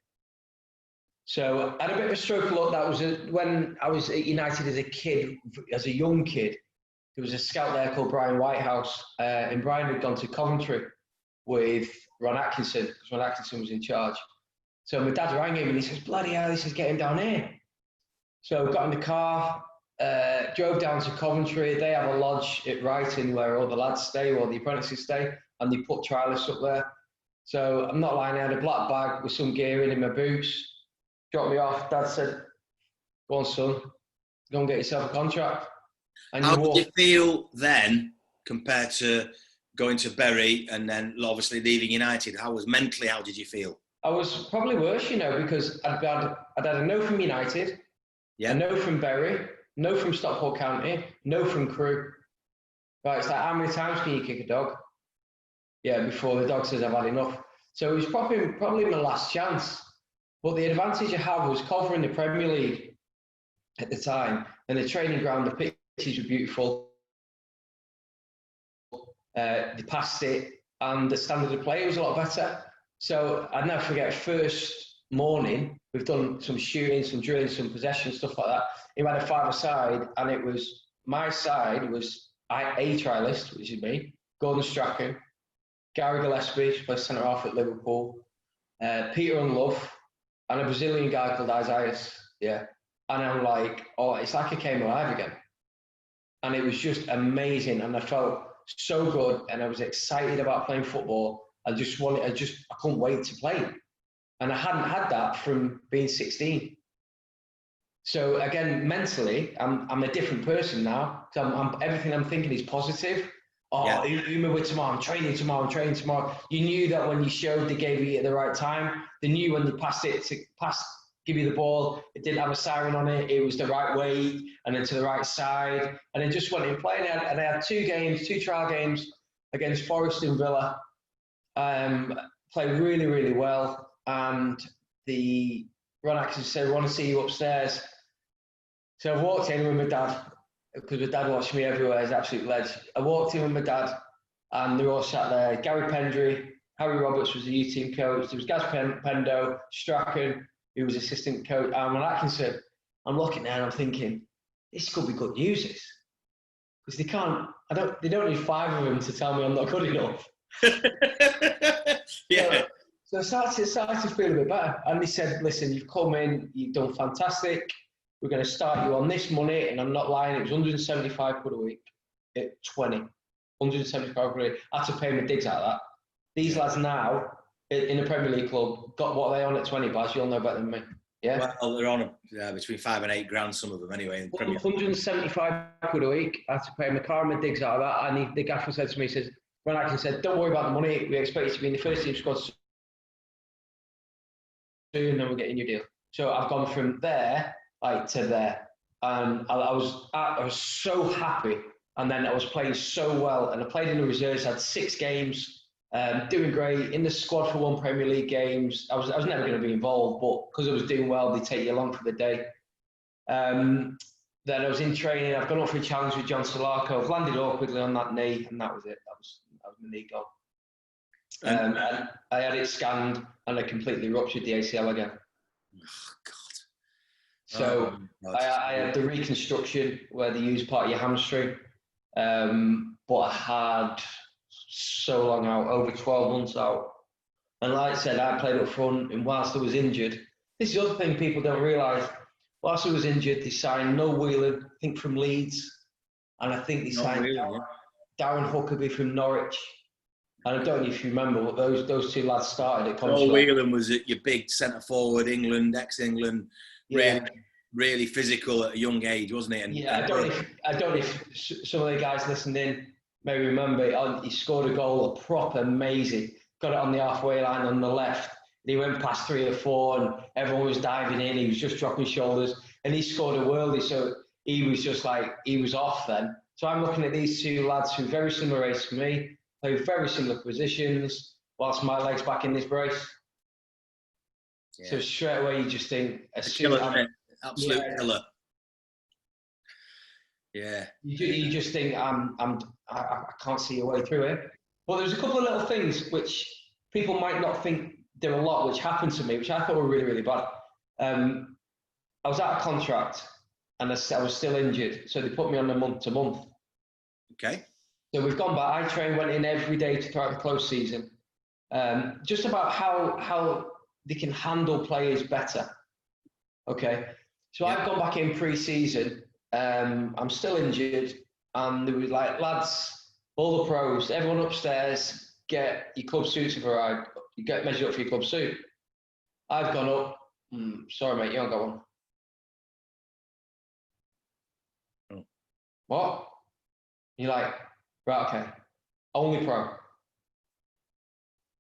So I had a bit of a stroke of luck. That was when I was at United as a young kid. There was a scout there called Brian Whitehouse, and Brian had gone to Coventry with Ron Atkinson, because Ron Atkinson was in charge. So my dad rang him and he says, bloody hell, this is getting down here. So got in the car, drove down to Coventry. They have a lodge at Brighton where all the lads stay, or the apprentices stay, and they put trialists up there. So I'm not lying, I had a black bag with some gear in my boots, dropped me off. Dad said, go on, son, go and get yourself a contract. And how did you feel then compared to going to Bury and then obviously leaving United? How did you feel? I was probably worse, because I'd had a no from United, a no from Bury, no from Stockport County, no from Crewe. Right, it's like, how many times can you kick a dog? Yeah, before the dog says I've had enough. So it was probably my last chance. But the advantage I had was covering the Premier League at the time, and the training ground, the pitches were beautiful. They passed it, and the standard of play was a lot better. So I'd never forget, first morning, we've done some shooting, some drilling, some possession, stuff like that. He had a 5-a-side, and it was, my side was a trialist, which is me, Gordon Strachan, Gary Gillespie, who plays centre-half at Liverpool, Peter Unlove, and a Brazilian guy called Isaias, And I'm like, oh, it's like I came alive again. And it was just amazing, and I felt so good, and I was excited about playing football. I couldn't wait to play. And I hadn't had that from being 16. So again, mentally, I'm a different person now. So everything I'm thinking is positive. Oh, Uma with tomorrow. I'm training tomorrow. I'm training tomorrow. You knew that when you showed they gave you at the right time. They knew when they give you the ball. It didn't have a siren on it. It was the right way and then to the right side. And then just went in playing. And they had two trial games against Forest and Villa. Played really, really well. And Ron Atkinson said, "We want to see you upstairs." So I walked in with my dad, because my dad watched me everywhere, he's absolute ledge. I walked in with my dad, and they were all sat there. Gary Pendry, Harry Roberts was the U-team coach. There was Gaz Pendo, Strachan, who was assistant coach, and Ron Atkinson. I'm looking there and I'm thinking, this could be good news, because they don't need 5 of them to tell me I'm not good enough. Yeah. So I started to feel a bit better. And he said, "Listen, you've come in, you've done fantastic. We're going to start you on this money." And I'm not lying, it was 175 quid a week at 20. 175 quid a week. I had to pay my digs out of that. These lads now, in the Premier League club, got what they on at 20, Baz. You'll know better than me. Yeah? Well, they're on between 5 and 8 grand, some of them anyway. In the Premier. 175 quid a week. I had to pay my car and my digs out of that. And the gaffer said to me, he says, Ron Atkinson said, "Don't worry about the money. We expect you to be in the first team squad soon, and then we're getting your deal." So I've gone from there to there, and I was so happy. And then I was playing so well, and I played in the reserves. I had 6 games, doing great in the squad for 1 Premier League games. I was never going to be involved, but because I was doing well, they take you along for the day. Then I was in training. I've gone up for a challenge with John Solarco. I've landed awkwardly on that knee, and that was it. That was my knee gone. And I had it scanned, and I completely ruptured the ACL again. Oh, God. So I had the reconstruction where they use part of your hamstring, but I had so long out, over 12 months out. And like I said, I played up front, and whilst I was injured, this is the other thing people don't realise. Whilst I was injured, they signed Noel Whelan, I think from Leeds, and I think they signed Darren Huckabee from Norwich. And I don't know if you remember, but those 2 lads started at Constable. Noel Whelan was your big centre forward, England, ex-England, really physical at a young age, wasn't he? And, I don't know if some of the guys listening may remember. He scored a goal, a proper amazing. Got it on the halfway line on the left. He went past 3 or 4, and everyone was diving in. He was just dropping shoulders, and he scored a worldie. So he was just like, he was off then. So I'm looking at these 2 lads who are very similar age to me, play very similar positions, whilst my leg's back in this brace. Yeah. So straight away you just think, absolute killer. Yeah. You just think I can't see a way through it. But there's a couple of little things which people might not think there are a lot, which happened to me, which I thought were really, really bad. I was out of contract, and I was still injured, so they put me on a month-to-month. Okay. So we've gone back. I went in every day throughout the close season, just about how they can handle players better. Okay. So I've gone back in pre-season. I'm still injured, and there was like, lads, all the pros, everyone upstairs, get your club suits if arrived. You get measured up for your club suit. I've gone up. Sorry, mate, you haven't got one. Oh. What? You're like, right, okay. Only pro.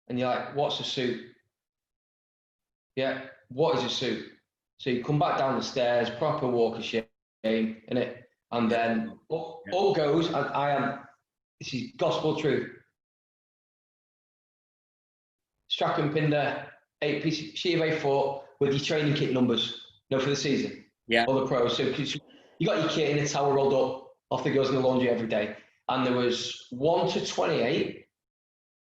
And you're like, what's a suit? Yeah, what is a suit? So you come back down the stairs, proper walk of shame, innit? And then all goes, and this is gospel truth. Strachan Pinder, 8-piece sheet of A4 with your training kit numbers, for the season. Yeah. All the pros. So you got your kit in a towel rolled up, off it goes in the laundry every day. And there was 1 to 28.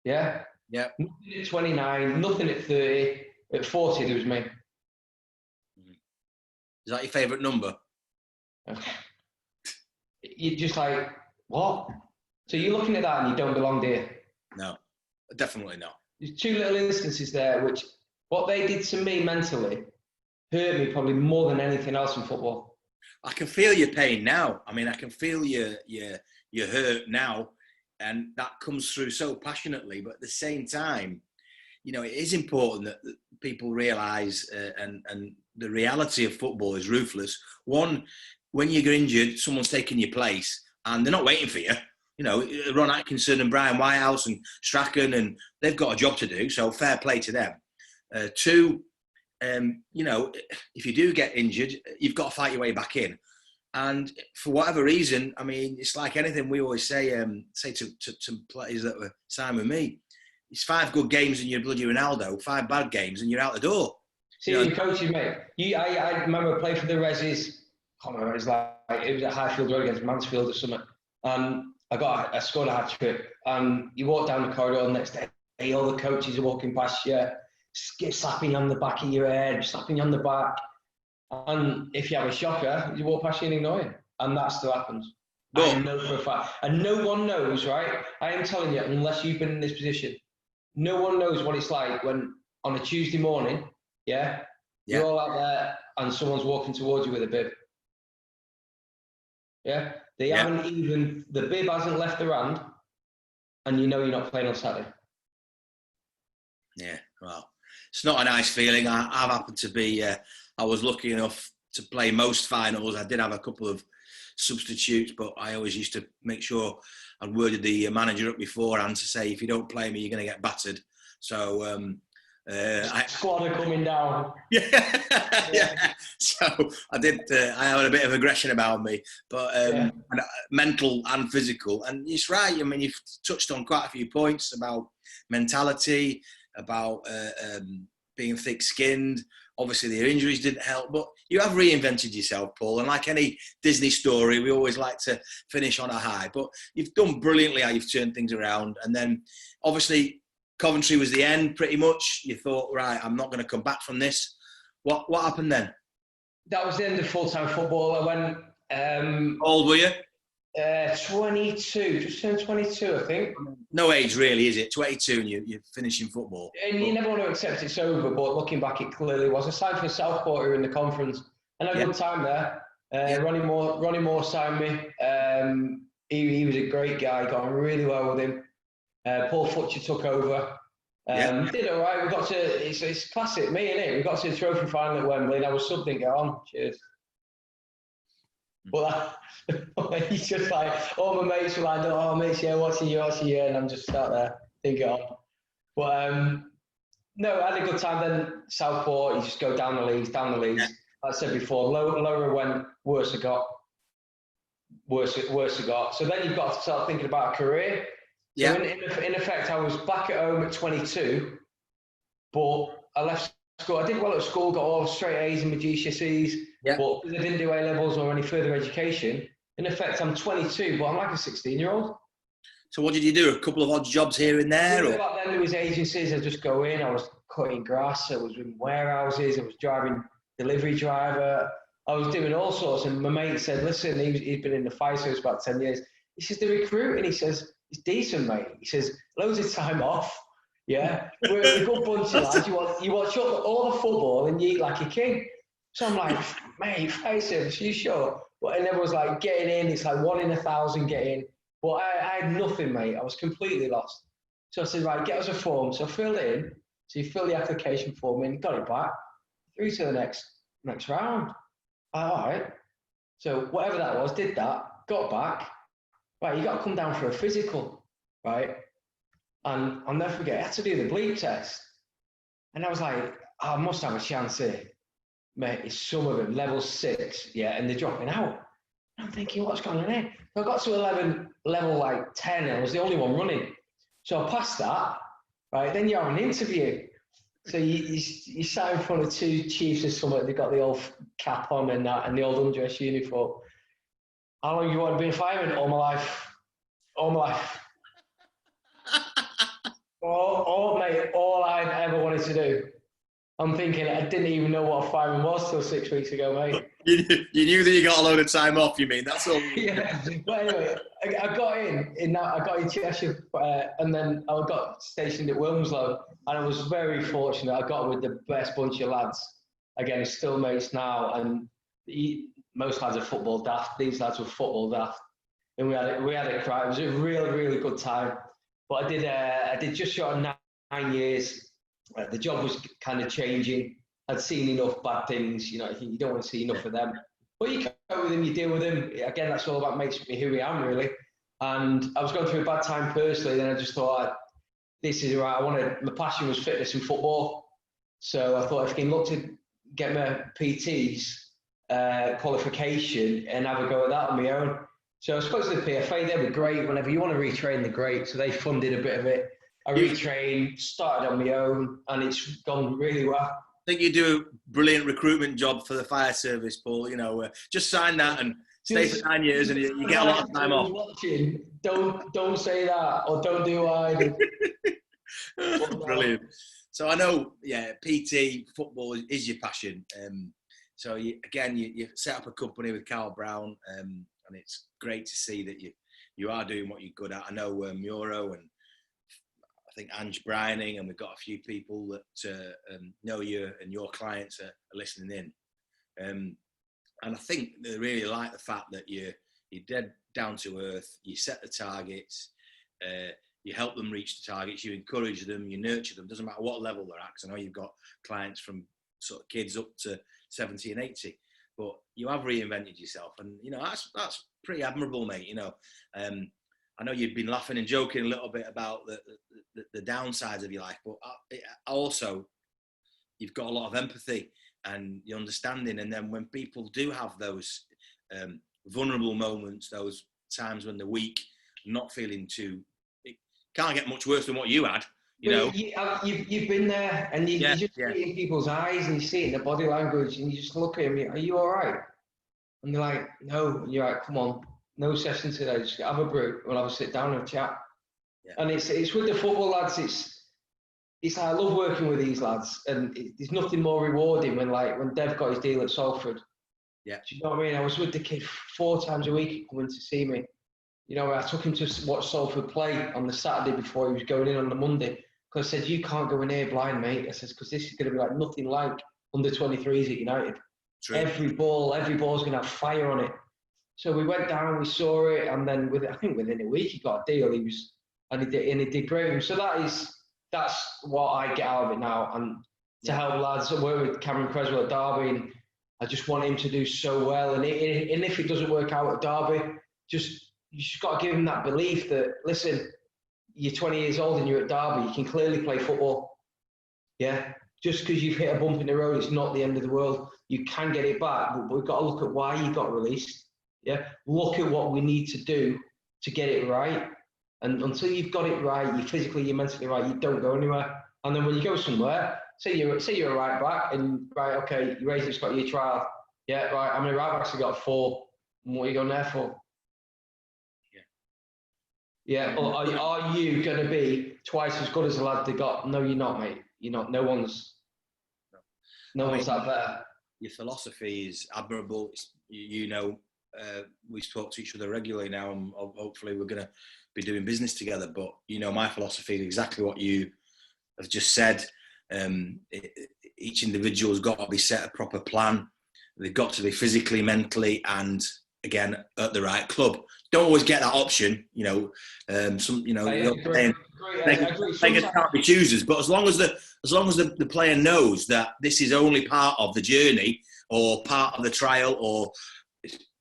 Yeah. Yeah. Nothing at 29, nothing at 30. At 40, there was me. Is that your favourite number? You're just like, what? So you're looking at that and you don't belong there. No, definitely not. There's 2 little instances there which, what they did to me mentally, hurt me probably more than anything else in football. I can feel your pain now. I mean, I can feel your hurt now, and that comes through so passionately. But at the same time, it is important that people realise and the reality of football is ruthless. One, when you get injured, someone's taking your place, and they're not waiting for you. You know, Ron Atkinson and Brian Whitehouse and Strachan, and they've got a job to do. So fair play to them. Two, you know, if you do get injured, you've got to fight your way back in. And for whatever reason, I mean, it's like anything we always say to players that were signed with me. It's 5 good games and you're bloody Ronaldo, 5 bad games and you're out the door. See, you know, your coaches, mate. I remember playing for the Resis. I can't remember, it was at Highfield Road against Mansfield or something. And I scored a hat-trick. And you walk down the corridor the next day, all the coaches are walking past you, slapping you on the back of your head, slapping you on the back. And if you have a shocker, you walk past you and ignore you. And that still happens. I know for a fact. And no one knows, right? I am telling you, unless you've been in this position, no one knows what it's like when on a Tuesday morning, you're all out there and someone's walking towards you with a bib. Yeah? They haven't even, the bib hasn't left the round and you know you're not playing on Saturday. Yeah, well, it's not a nice feeling. I've happened to be, I was lucky enough to play most finals. I did have a couple of substitutes, but I always used to make sure I'd worded the manager up beforehand to say, if you don't play me, you're going to get battered. So, squad are coming down. Yeah. So I did. I had a bit of aggression about me, but mental and physical. And it's right. I mean, you've touched on quite a few points about mentality, about being thick-skinned. Obviously, the injuries didn't help, but you have reinvented yourself, Paul. And like any Disney story, we always like to finish on a high. But you've done brilliantly how you've turned things around. And then, obviously, Coventry was the end, pretty much. You thought, right, I'm not going to come back from this. What happened then? That was the end of full-time football. I went... How old were you? 22, just turned 22, I think. No age, really, is it? 22 and you're finishing football. And you never want to accept it's over, but looking back, it clearly was. I signed for Southport in the conference, and I had a good time there. Ronnie Moore signed me. He was a great guy, got on really well with him. Paul Futcher took over. Did all right. We got to, it's classic, me and it. We got to the trophy final at Wembley, and I was sub, didn't get on. Cheers. But he's just like, all my mates were like, oh, mates, watching you, and I'm just sat there, thinking on. But no, I had a good time then. Southport, you just go down the leagues. Like I said before, lower went, worse it got. So then you've got to start thinking about a career. So in effect, I was back at home at 22, but I left school. I did well at school, got all straight A's in my GCSEs, but because I didn't do A-levels or any further education, in effect, I'm 22, but I'm like a 16-year-old. So what did you do? A couple of odd jobs here and there? Back then, there was agencies. I just go in. I was cutting grass. I was in warehouses. I was driving delivery driver. I was doing all sorts. And my mate said, listen, he'd been in the fire service about 10 years. He says, the recruit, and he says, it's decent, mate. He says, loads of time off. Yeah, we're a good bunch of lads. You watch all the football and you eat like a king. So I'm like, mate, fire service, you sure? But and everyone's like, getting in, it's like 1 in 1,000 get in. But I had nothing, mate. I was completely lost. So I said, right, get us a form. So I filled it in. So you fill the application form in, got it back, through to the next round. All right. So whatever that was, did that, got back. Right, you got to come down for a physical, right? And I'll never forget, I had to do the bleep test. And I was like, I must have a chance here. Mate, it's some of them, level 6, and they're dropping out. And I'm thinking, what's going on here? So I got to level like 10, and I was the only one running. So I passed that, right? Then you have an interview. So you sat in front of 2 chiefs or something, they've got the old cap on and that, and the old undress uniform. How long do you want to be a fireman? All my life. Mate, all I've ever wanted to do. I'm thinking, I didn't even know what a fireman was till 6 weeks ago, mate. You knew that you got a load of time off, you mean? That's all. Yeah. But anyway, I got in Cheshire, and then I got stationed at Wilmslow, and I was very fortunate. I got with the best bunch of lads. Again, still mates now, and most lads are football daft. These lads were football daft, and we had a cry. It was a really, really good time. But I did just short of 9 years. The job was kind of changing. I'd seen enough bad things, you know, you don't want to see enough of them. But you cope with them, you deal with them. Again, that's all about makes me who I am, really. And I was going through a bad time personally, then I just thought, this is right. My passion was fitness and football. So I thought if I can look to get my PT's qualification and have a go at that on my own. So I suppose the PFA, they were great. Whenever you want to retrain, they're great. So they funded a bit of it. I retrained, started on my own, and it's gone really well. I think you do a brilliant recruitment job for the fire service, Paul. You know, just sign that and stay for 9 years, and you get a lot of time off. Watching, don't say that, or don't do what I do. Brilliant. So I know, PT football is your passion. So you set up a company with Carl Brown, and it's great to see that you are doing what you're good at. I know Muro and I think Ange Brining, and we've got a few people that know you and your clients are listening in. And I think they really like the fact that you're dead down to earth. You set the targets, you help them reach the targets, you encourage them, you nurture them. Doesn't matter what level they're at, because I know you've got clients from sort of kids up to 70 and 80. But you have reinvented yourself, and you know that's pretty admirable, mate. You know, I know you've been laughing and joking a little bit about the downsides of your life, but also you've got a lot of empathy and your understanding. And then when people do have those vulnerable moments, those times when they're weak, not feeling it can't get much worse than what you had. You know, you've been there, and you just see it in people's eyes, and you see it in their body language, and you just look at them. Are you all right? And they're like, no. And you're like, come on, no session today. Just have a brew. We'll have a sit down and a chat. Yeah. And it's with the football lads. It's like, I love working with these lads, and there's nothing more rewarding when Dev got his deal at Salford. Yeah. Do you know what I mean? I was with the kid 4 times a week coming to see me. You know, I took him to watch Salford play on the Saturday before he was going in on the Monday. Because I said, you can't go in here blind, mate. I said, because this is going to be like nothing like under 23s at United. True. Every ball's going to have fire on it. So we went down, we saw it, and then I think within a week he got a deal. He did great. So that's what I get out of it now, and to help lads. I work with Cameron Creswell at Derby, and I just want him to do so well. And if it doesn't work out at Derby, you just got to give him that belief that, listen, you're 20 years old and you're at Derby, you can clearly play football. Yeah, just because you've hit a bump in the road, it's not the end of the world. You can get it back, but we've got to look at why you got released. Yeah, look at what we need to do to get it right. And until you've got it right, you're physically, you're mentally right, you don't go anywhere. And then when you go somewhere, say you're a right back, and right, okay, your agent's got your trial. Yeah, right, how many right backs have got? 4. And what are you going there for? Yeah, or are you going to be twice as good as the lad they got? No, you're not, mate. You're not. No one's that better. Your philosophy is admirable. You know, we talk to each other regularly now, and hopefully we're going to be doing business together. But, you know, my philosophy is exactly what you have just said. Each individual's got to be set a proper plan. They've got to be physically, mentally, and again at the right club. Don't always get that option, you know. Players can't be choosers, but as long as the player knows that this is only part of the journey or part of the trial, or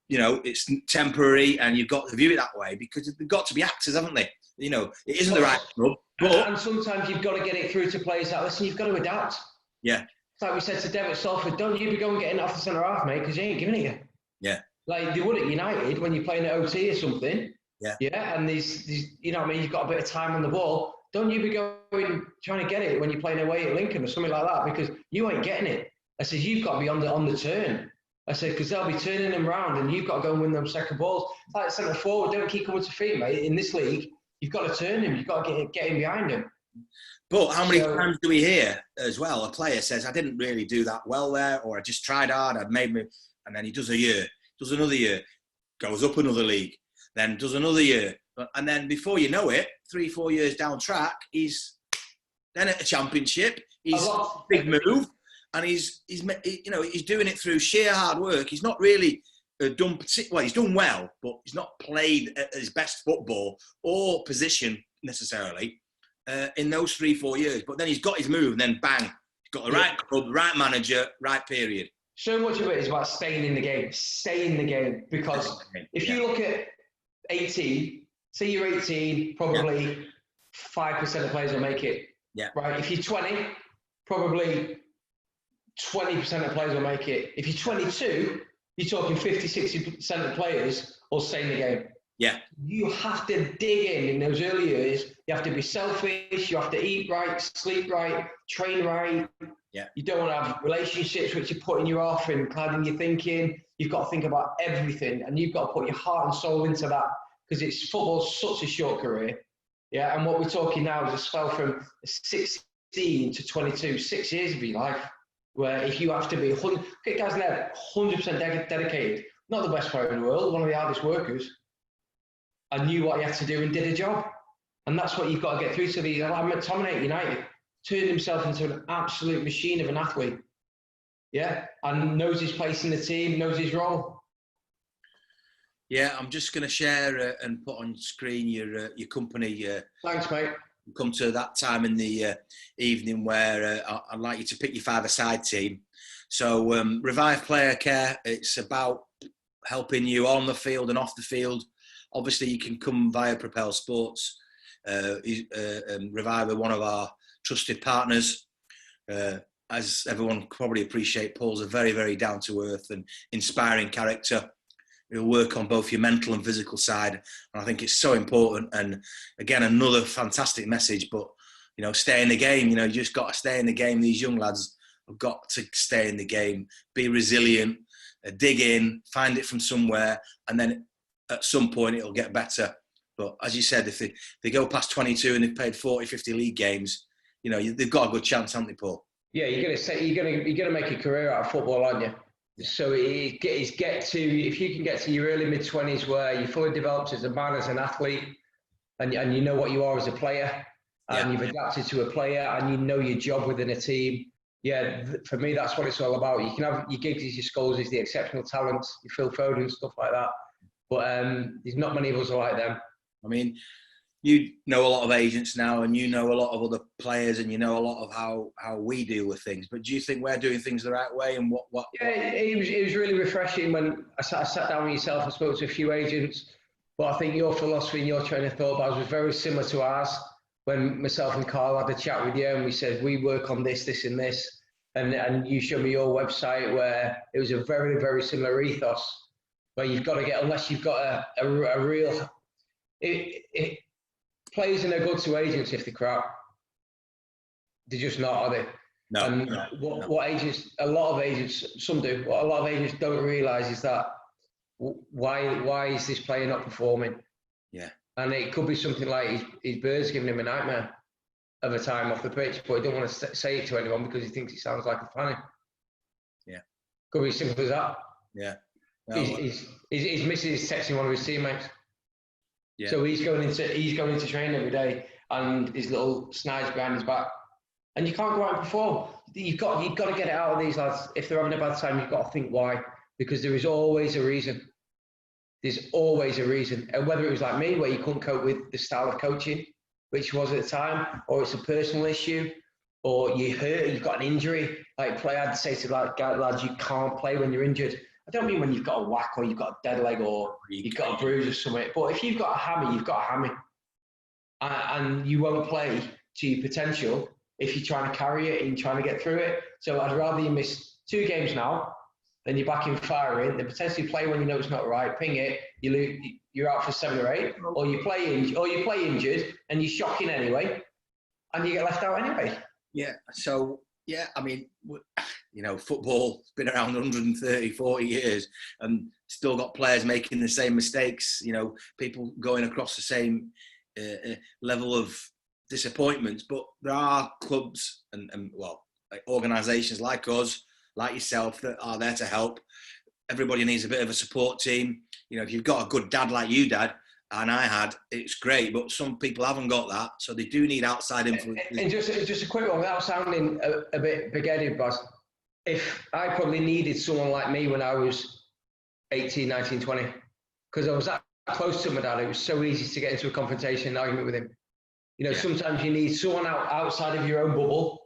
you know, it's temporary, and you've got to view it that way, because they've got to be actors, haven't they? You know, it isn't the right club. And sometimes you've got to get it through to players that listen. You've got to adapt. Yeah. It's like we said to Dev at Salford, don't you be going getting off the centre half, mate, because you ain't giving it you. Yeah. Like they would at United when you're playing at OT or something. Yeah. Yeah, and these, you know what I mean, you've got a bit of time on the ball. Don't you be going trying to get it when you're playing away at Lincoln or something like that, because you ain't getting it. I said, you've got to be on the turn. I said, because they'll be turning them round and you've got to go and win them second balls. It's like centre forward, don't keep coming to feet, mate. In this league, you've got to turn him. You've got to get in behind him. But how many times do we hear as well, a player says, I didn't really do that well there, or I just tried hard, I'd made me, and then he does a year, does another year, goes up another league, then does another year. And then before you know it, 3-4 years down track, he's then at the championship, he's a big move, and he's doing it through sheer hard work. He's not really done, well, he's done well, but he's not played at his best football or position necessarily in those 3-4 years. But then he's got his move, and then bang, Got the right club, right manager, right period. So much of it is about staying in the game. Stay in the game. Because if you look at 18, say you're 18, probably 5% of players will make it. Yeah. Right? If you're 20, probably 20% of players will make it. If you're 22, you're talking 50, 60% of players will stay in the game. Yeah. You have to dig in those early years. You have to be selfish. You have to eat right, sleep right, train right. Yeah. You don't want to have relationships which are putting you off and clouding your thinking. You've got to think about everything, and you've got to put your heart and soul into that, because it's football's such a short career. Yeah, and what we're talking now is a spell from 16 to 22, 6 years of your life, where if you have to be 100% dedicated, not the best player in the world, one of the hardest workers, and knew what he had to do and did a job. And that's what you've got to get through to these. Like McTominay at United turned himself into an absolute machine of an athlete. Yeah, and knows his place in the team, knows his role. Yeah, I'm just going to share and put on screen your company. Thanks, mate. Come to that time in the evening where I'd like you to pick your five-a-side team. So Revive Player Care, it's about helping you on the field and off the field. Obviously, you can come via Propel Sports. Revive are one of our trusted partners. As everyone probably appreciate, Paul's a very, very down-to-earth and inspiring character. He'll work on both your mental and physical side, and I think it's so important. And again, another fantastic message, but stay in the game. You just got to stay in the game. These young lads have got to stay in the game, be resilient, dig in, find it from somewhere, and then at some point it'll get better. But as you said, if they go past 22 and they've played 40, 50 league games, they've got a good chance, haven't they, Paul? Yeah, you're gonna make a career out of football, aren't you? Yeah. So if you can get to your early mid-20s where you're fully developed as a man, as an athlete, and you know what you are as a player, and you've adapted to a player, and you know your job within a team. Yeah, for me, that's what it's all about. You can have your Giggs, your Scholes, the exceptional talents, your Phil Foden, stuff like that. But there's not many of us like them. I mean, you know a lot of agents now, and you know a lot of other players, and you know a lot of how we deal with things. But do you think we're doing things the right way? And what? Yeah, it was really refreshing when I sat down with yourself. I spoke to a few agents, but I think your philosophy and your train of thought was very similar to ours. When myself and Carl had a chat with you, and we said we work on this, this, and this, and you showed me your website where it was a very, very similar ethos, where you've got to get, unless you've got a real. Players are no good to agents if they're crap. They're just not, are they? No. And what agents, a lot of agents, some do, what a lot of agents don't realise is that why is this player not performing? Yeah. And it could be something like his bird's giving him a nightmare of a time off the pitch, but he don't want to say it to anyone because he thinks it sounds like a planning. Yeah. Could be as simple as that. Yeah. No, his missus is texting one of his teammates. Yeah. So he's going into training every day, and his little snides behind his back, and you can't go out and perform. You've got to get it out of these lads. If they're having a bad time, you've got to think why, because there is always a reason. There's always a reason, and whether it was like me, where you couldn't cope with the style of coaching, which was at the time, or it's a personal issue, or you hurt, you've got an injury. Like play, I'd say to lads, you can't play when you're injured. I don't mean when you've got a whack or you've got a dead leg or you've got a bruise or something. But if you've got a hammy, you've got a hammy. And you won't play to your potential if you're trying to carry it and you're trying to get through it. So I'd rather you miss 2 games now than you're back in firing, than potentially play when you know it's not right, ping it, you're out for 7 or 8, or you play injured and you're shocking anyway, and you get left out anyway. Yeah. So, yeah, I mean, football's been around 130, 40 years and still got players making the same mistakes, people going across the same level of disappointments. But there are clubs and organisations like us, like yourself, that are there to help. Everybody needs a bit of a support team. If you've got a good dad like you, Dad, and I had, it's great, but some people haven't got that, so they do need outside influence. And just a quick one, without sounding a bit big-headed, but if I probably needed someone like me when I was 18, 19, 20, because I was that close to my dad, it was so easy to get into a confrontation and argument with him. Sometimes you need someone outside of your own bubble,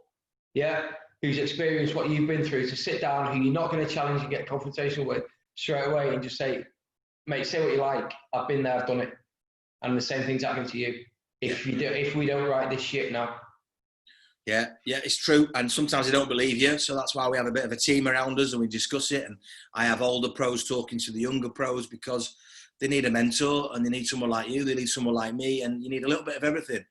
who's experienced what you've been through to sit down, who you're not going to challenge and get confrontational with straight away, and just say, mate, say what you like. I've been there, I've done it, and the same thing's happening to you. If we don't right this ship now. Yeah, it's true. And sometimes they don't believe you. So that's why we have a bit of a team around us and we discuss it. And I have older pros talking to the younger pros because they need a mentor and they need someone like you. They need someone like me. And you need a little bit of everything.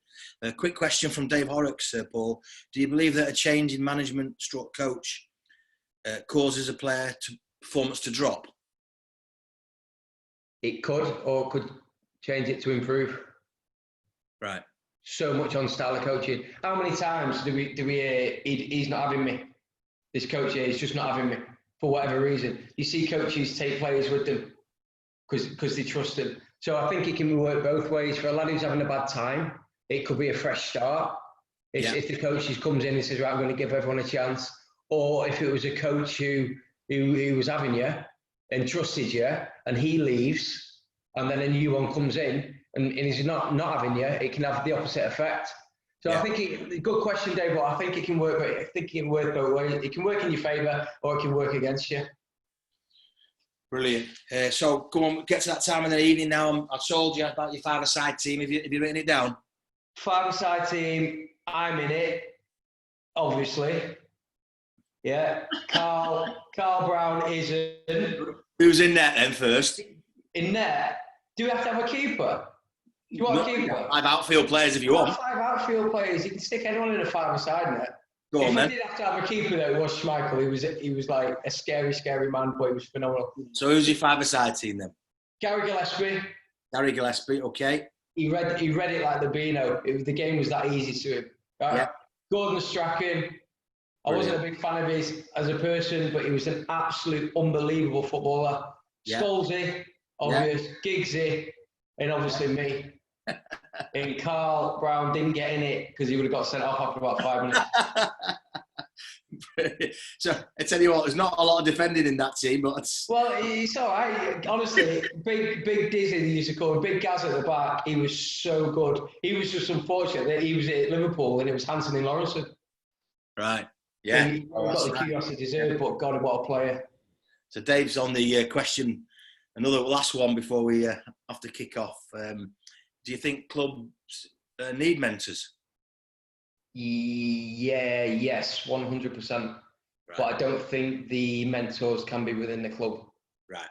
A quick question from Dave Horrocks, Paul. Do you believe that a change in management stroke coach causes a player performance to drop? It could, or could change it to improve. Right. So much on style of coaching. How many times do we hear he's not having me? This coach here, he's just not having me for whatever reason. You see coaches take players with them because they trust them. So I think it can work both ways. For a lad who's having a bad time, it could be a fresh start. If the coach just comes in and says, right, I'm going to give everyone a chance. Or if it was a coach who was having you and trusted you and he leaves and then a new one comes in, and he's not having you, it can have the opposite effect. So I think good question, Dave, but I think it can work. I think it can work both ways. It can work in your favour or it can work against you. Brilliant. So come on, get to that time in the evening now. I told you about your five-a-side team. Have you written it down? Five-a-side team, I'm in it, obviously. Yeah. Carl Brown isn't. Who's in net then first? In net? Do we have to have a keeper? Do you want a keeper? 5 outfield players if you want. 5 outfield players. You can stick anyone in a five-a-side net. Go on, if then. I did have to have a keeper, though, it was Schmeichel. He was like a scary, scary man, but he was phenomenal. So who's your five-a-side team then? Gary Gillespie. Gary Gillespie, okay. He read it like the Beano. The game was that easy to him. Right? Yeah. Gordon Strachan. I wasn't a big fan of his as a person, but he was an absolute unbelievable footballer. Yeah. Stolzy, obvious. Yeah. Giggsy, and obviously me. And Carl Brown didn't get in it because he would have got sent off after about 5 minutes. So I tell you what, there's not a lot of defending in that team, but well, it's all right. Honestly, big Dizzy, they used to call him, Big Gaz at the back. He was so good. He was just unfortunate that he was at Liverpool and it was Hansen and Lawrenson. Right. Yeah. He got the kudos he deserved, but God, what a player. So Dave's on the question. Another last one before we have to kick off. Do you think clubs need mentors? Yes, 100%. Right. But I don't think the mentors can be within the club. Right.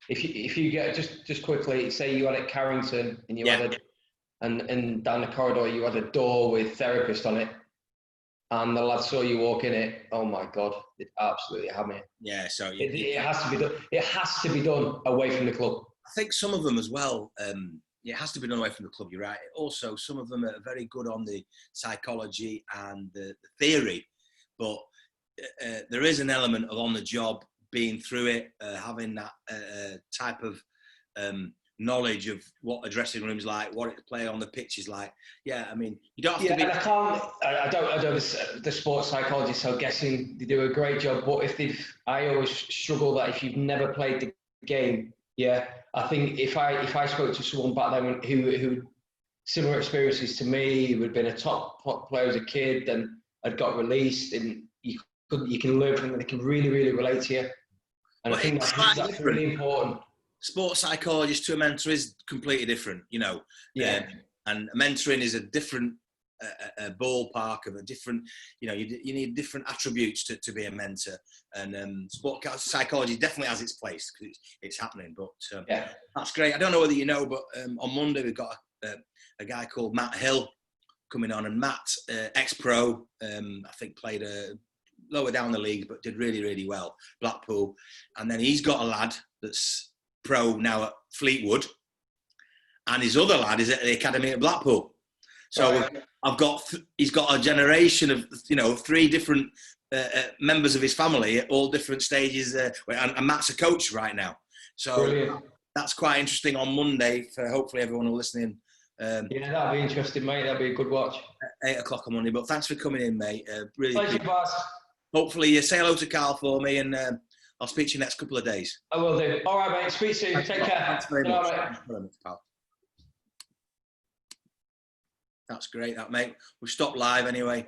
If you get just quickly, say you had at Carrington and you had and down the corridor you had a door with therapist on it, and the lad saw you walk in it. Oh my God, it absolutely had me. Yeah. So it has to be done. It has to be done away from the club. I think some of them as well. It has to be done away from the club, you're right. Also, some of them are very good on the psychology and the theory, but there is an element of on the job, being through it, having that type of knowledge of what a dressing room's like, what it play on the pitch is like. Yeah, I mean, you don't have to be... I don't the sports psychologists, so I'm guessing they do a great job, but I always struggle that if you've never played the game, I think if I spoke to someone back then who similar experiences to me, who had been a top player as a kid and had got released, and you can learn from them, they can really, really relate to you. And I think that's really important. Sports psychologist to a mentor is completely different, you know. Yeah. And mentoring is a different a ballpark of a different, you know, you need different attributes to be a mentor. And sport psychology definitely has its place because it's happening. But that's great. I don't know whether you know, but on Monday we've got a guy called Matt Hill coming on, and Matt, ex-pro, I think played lower down the league, but did really, really well, Blackpool. And then he's got a lad that's pro now at Fleetwood, and his other lad is at the academy at Blackpool. So he's got a generation of, you know, 3 different members of his family at all different stages. And Matt's a coach right now. So brilliant. That's quite interesting on Monday for hopefully everyone who's listening. That'll be interesting, mate. That'll be a good watch. 8 o'clock on Monday. But thanks for coming in, mate. Really. Pleasure, boss. Hopefully you say hello to Carl for me, and I'll speak to you next couple of days. I will do. All right, mate. Speak soon. Take care. Thanks very much. Thanks very much, Carl. That's great, that, mate. We'll stop live anyway.